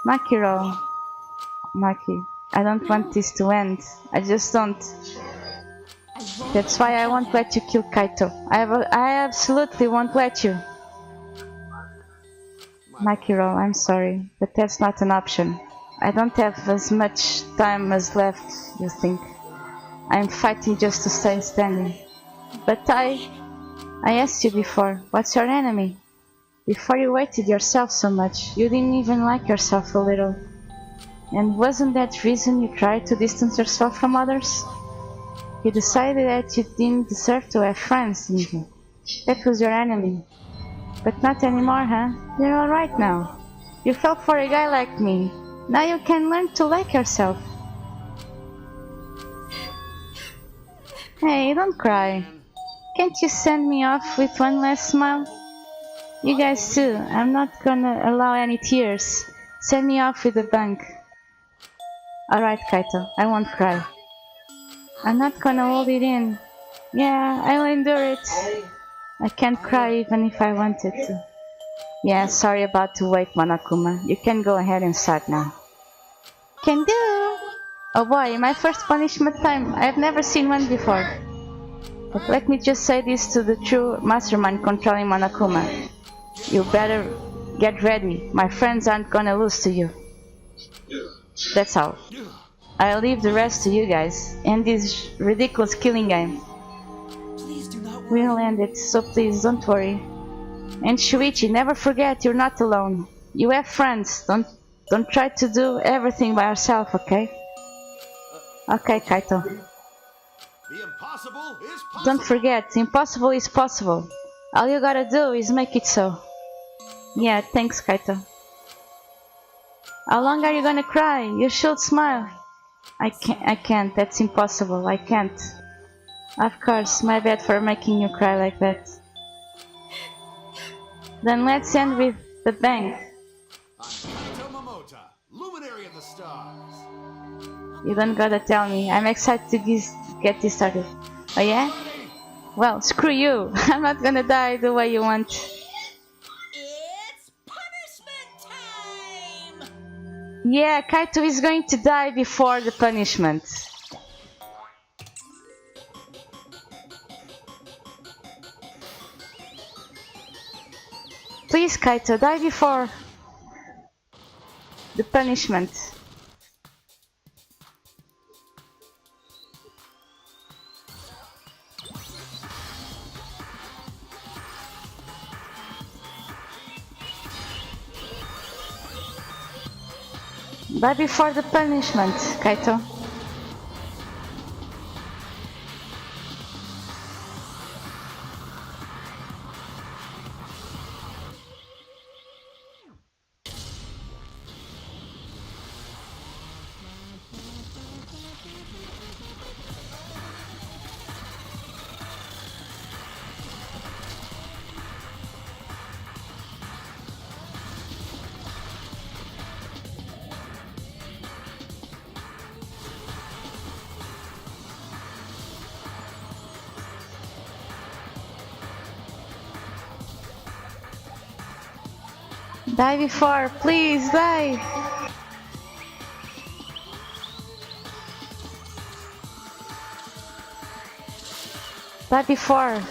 Makiro. Maki, I don't want this to end. I just don't. That's why I won't let you kill Kaito. I absolutely won't let you. Makiro, I'm sorry, but that's not an option. I don't have as much time as left, you think. I'm fighting just to stay standing. But I asked you before, what's your enemy? Before you hated yourself so much, you didn't even like yourself a little. And wasn't that the reason you tried to distance yourself from others? You decided that you didn't deserve to have friends, didn't you? That was your enemy. But not anymore, huh? You're alright now. You fell for a guy like me. Now you can learn to like yourself. Hey, don't cry. Can't you send me off with one last smile? You guys too. I'm not gonna allow any tears. Send me off with a bang. Alright, Kaito. I won't cry. I'm not gonna hold it in. Yeah, I'll endure it. I can't cry even if I wanted to. Yeah, sorry about the wait, Monokuma. You can go ahead and start now. Can do! Oh boy, my first punishment time. I've never seen one before. But let me just say this to the true mastermind controlling Monokuma. You better get ready. My friends aren't gonna lose to you. That's all. I'll leave the rest to you guys. End this ridiculous killing game. We'll end it, so please don't worry. And Shuichi, never forget you're not alone. You have friends. Don't try to do everything by yourself, okay? Okay, Kaito. The impossible is possible. Don't forget, impossible is possible. All you gotta do is make it so. Yeah, thanks, Kaito. How long are you gonna cry? You should smile. I can't. That's impossible. I can't. Of course, my bad for making you cry like that. Then let's end with the bang. Kaito Momota, luminary of the stars. You don't gotta tell me. I'm excited to get this started. Oh yeah? Well, screw you. I'm not gonna die the way you want. It's punishment time! Yeah, Kaito is going to die before the punishment. Please, Kaito, die before the punishment. Die before the punishment, Kaito. Die before, please, die! Die before.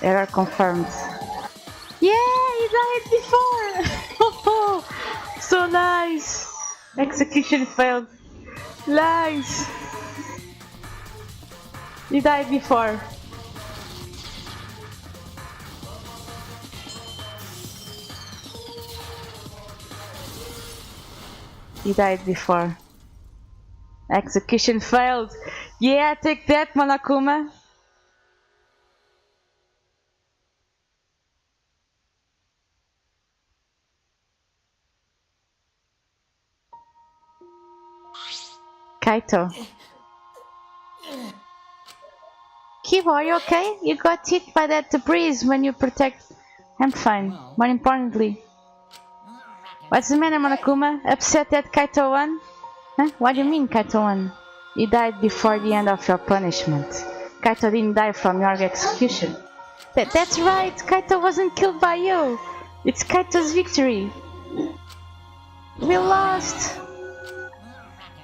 Error confirmed. Yeah, he died before! So nice! Execution failed. Nice! He died before. He died before. Execution failed. Yeah, take that, Monokuma. Kaito. Kibo, are you okay? You got hit by that debris when you protect... I'm fine. More importantly. What's the matter, Monokuma? Upset that Kaito won? Huh? What do you mean, Kaito won? You died before the end of your punishment. Kaito didn't die from your execution. That's right! Kaito wasn't killed by you! It's Kaito's victory! We lost!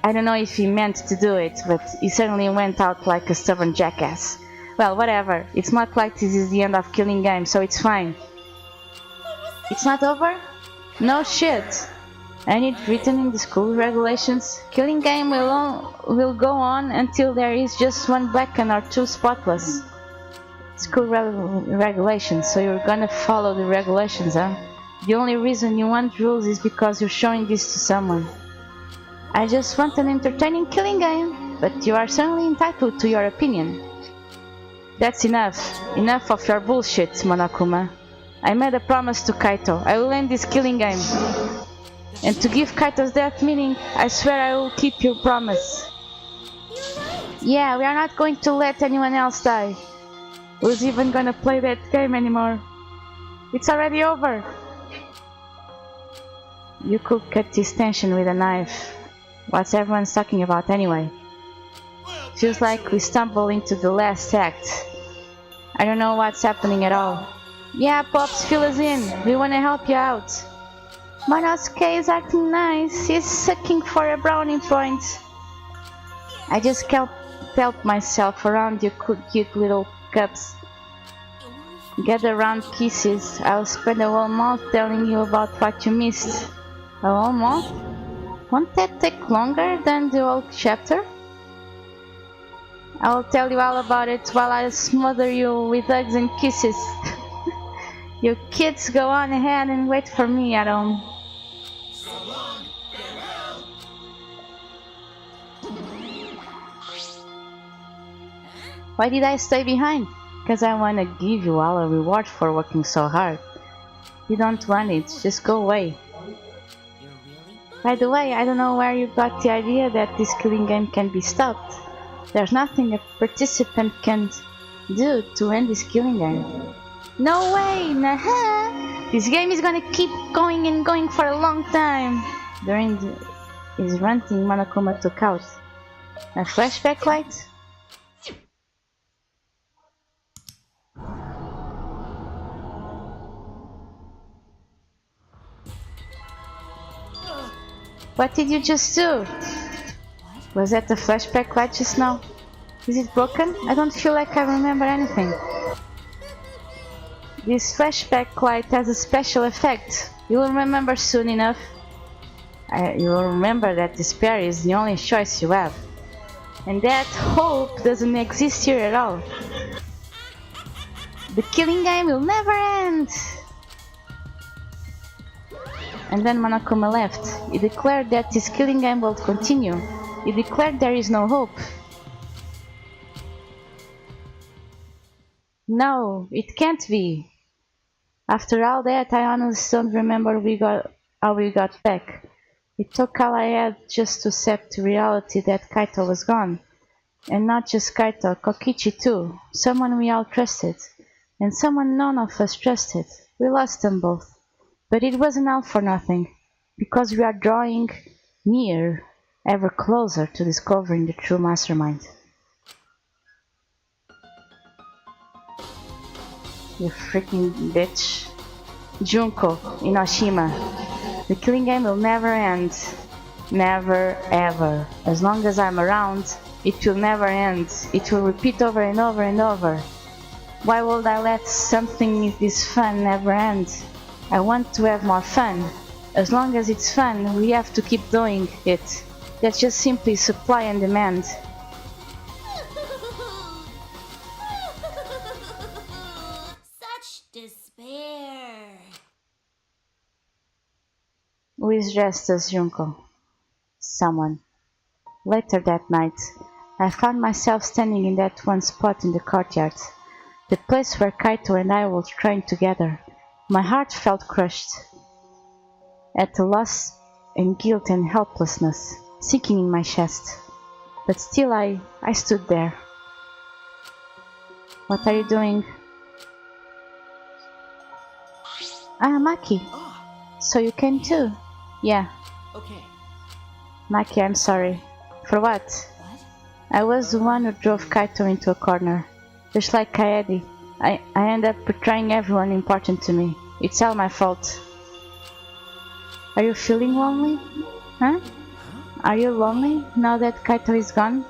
I don't know if he meant to do it, but he certainly went out like a stubborn jackass. Well, whatever. It's not like this is the end of Killing Game, so it's fine. It's not over? No shit! I need written in the school regulations. Killing Game will go on until there is just one blackened or two spotless. School regulations, so you're gonna follow the regulations, huh? The only reason you want rules is because you're showing this to someone. I just want an entertaining Killing Game, but you are certainly entitled to your opinion. That's enough. Enough of your bullshit, Monokuma. I made a promise to Kaito. I will end this Killing Game. And to give Kaito's death meaning, I swear I will keep your promise. Yeah, we are not going to let anyone else die. Who's even gonna play that game anymore? It's already over. You could cut this tension with a knife. What's everyone talking about anyway? Feels like we stumbled into the last act. I don't know what's happening at all. Yeah, Pops, fill us in. We wanna help you out. Monosuke is acting nice. He's sucking for a brownie point. I just can't help myself around your cute little cups. Gather round kisses. I'll spend a whole month telling you about what you missed. A whole month? Won't that take longer than the whole chapter? I'll tell you all about it while I smother you with hugs and kisses. You kids go on ahead and wait for me at home. Why did I stay behind? Because I want to give you all a reward for working so hard. You don't want it, just go away. By the way, I don't know where you got the idea that this Killing Game can be stopped. There's nothing a participant can do to end this Killing Game. No way! Nah! This game is gonna keep going and going for a long time! During his ranting, Monokuma took out a flashback light. What did you just do? Was that the flashback light just now? Is it broken? I don't feel like I remember anything. This flashback light has a special effect. You will remember soon enough. You will remember that despair is the only choice you have. And that hope doesn't exist here at all. The Killing Game will never end! And then Monokuma left. He declared that this Killing Game will continue. He declared there is no hope. No, it can't be. After all that, I honestly don't remember how we got back. It took all I had just to accept the reality that Kaito was gone. And not just Kaito, Kokichi too. Someone we all trusted. And someone none of us trusted. We lost them both. But it wasn't all for nothing. Because we are drawing near, ever closer to discovering the true mastermind. You freaking bitch. Junko, Inoshima. The Killing Game will never end. Never ever. As long as I'm around, it will never end. It will repeat over and over and over. Why would I let something this fun never end? I want to have more fun. As long as it's fun, we have to keep doing it. That's just simply supply and demand. Such despair. Who is dressed as Junko? Someone. Later that night, I found myself standing in that one spot in the courtyard, the place where Kaito and I were trained together. My heart felt crushed, at a loss and guilt and helplessness sinking in my chest. But still I stood there. What are you doing? Ah, Maki. Ah, So you came too? Yeah. okay. Maki, I'm sorry. For what? What? I was the one who drove Kaito into a corner. Just like Kaede, I end up betraying everyone important to me. It's all my fault. Are you feeling lonely? Huh? Are you lonely now that Kaito is gone?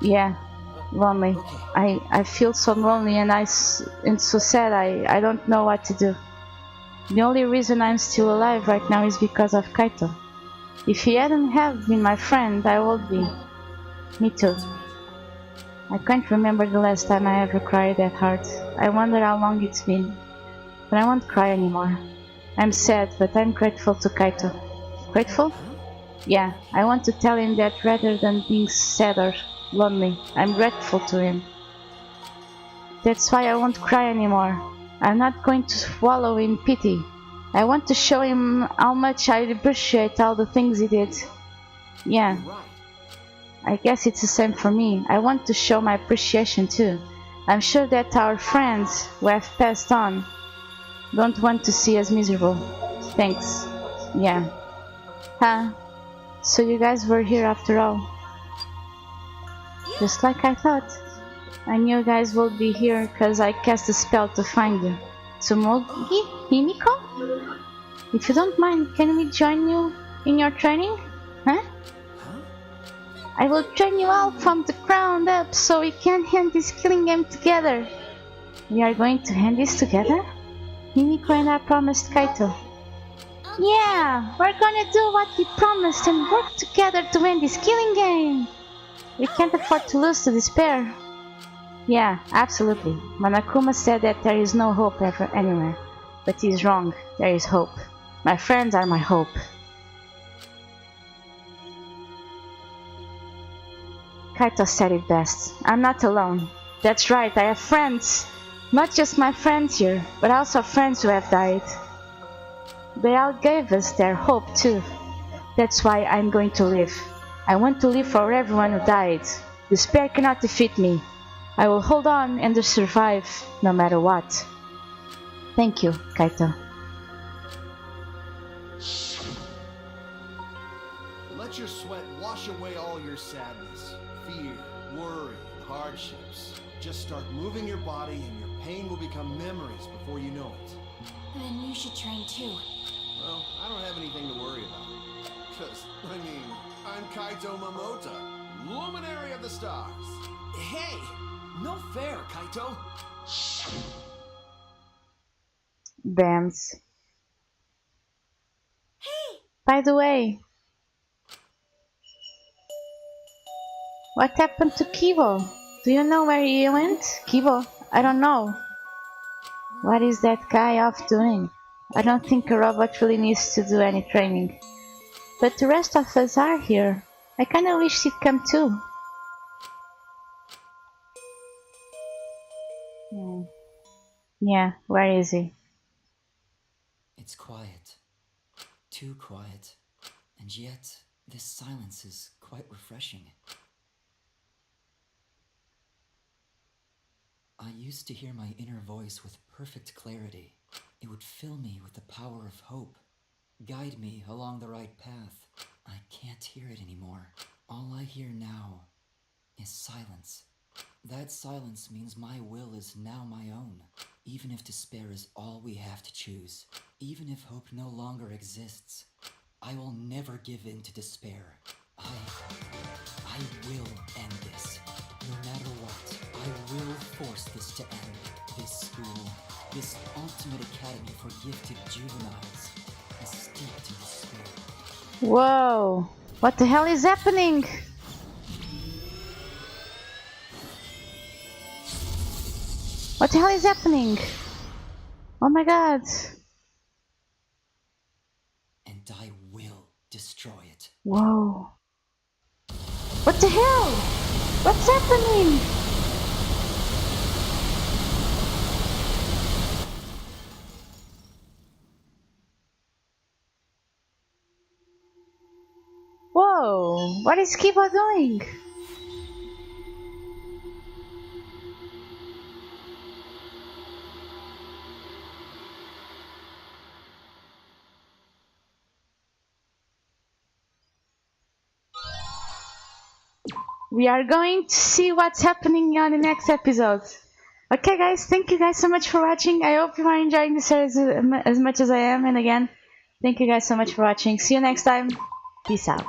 Yeah, lonely. Okay. I feel so lonely and so sad. I don't know what to do. The only reason I'm still alive right now is because of Kaito. If he hadn't have been my friend, I would be. Me too. I can't remember the last time I ever cried that hard. I wonder how long it's been. But I won't cry anymore. I'm sad, but I'm grateful to Kaito. Grateful? Yeah, I want to tell him that rather than being sad or lonely, I'm grateful to him. That's why I won't cry anymore. I'm not going to swallow in pity. I want to show him how much I appreciate all the things he did. Yeah, You're right. I guess it's the same for me. I want to show my appreciation too. I'm sure that our friends who have passed on don't want to see us miserable. Thanks. Yeah. Huh? So you guys were here after all. Just like I thought. I knew you guys would be here because I cast a spell to find you. Tsumogi? Himiko? If you don't mind, can we join you in your training? Huh? I will train you all from the ground up so we can end this killing game together. We are going to end this together? Himiko and I promised Kaito. Yeah, we're gonna do what we promised and work together to end this killing game. We can't afford to lose to despair. Yeah, absolutely. Monokuma said that there is no hope ever anywhere. But he's wrong. There is hope. My friends are my hope. Kaito said it best. I'm not alone. That's right, I have friends. Not just my friends here, but also friends who have died. They all gave us their hope too. That's why I'm going to live. I want to live for everyone who died. Despair cannot defeat me. I will hold on and survive no matter what. Thank you, Kaito. Let your sweat wash away all your sadness, fear, worry, and hardships. Just start moving your body and your pain will become memories before you know it. Then you should train too. Well, I don't have anything to worry about. Because, I'm Kaito Momota, luminary of the stars. Hey! No fair, Kaito! Bams. Hey! By the way, what happened to Kibo? Do you know where he went? Kibo? I don't know. What is that guy off doing? I don't think a robot really needs to do any training. But the rest of us are here. I kinda wish he'd come too. Yeah, where is he? It's quiet. Too quiet. And yet, this silence is quite refreshing. I used to hear my inner voice with perfect clarity. It would fill me with the power of hope, guide me along the right path. I can't hear it anymore. All I hear now is silence. That silence means my will is now my own. Even if despair is all we have to choose, even if hope no longer exists, I will never give in to despair. I will end this. No matter what, I will force this academy for gifted juveniles is steeped in despair. Whoa! What the hell is happening? What the hell is happening? Oh my god! And I will destroy it. Whoa! What the hell? What's happening? Whoa! What is Kiba doing? We are going to see what's happening on the next episode. Okay guys, thank you guys so much for watching. I hope you are enjoying the series as much as I am. And again, thank you guys so much for watching. See you next time. Peace out.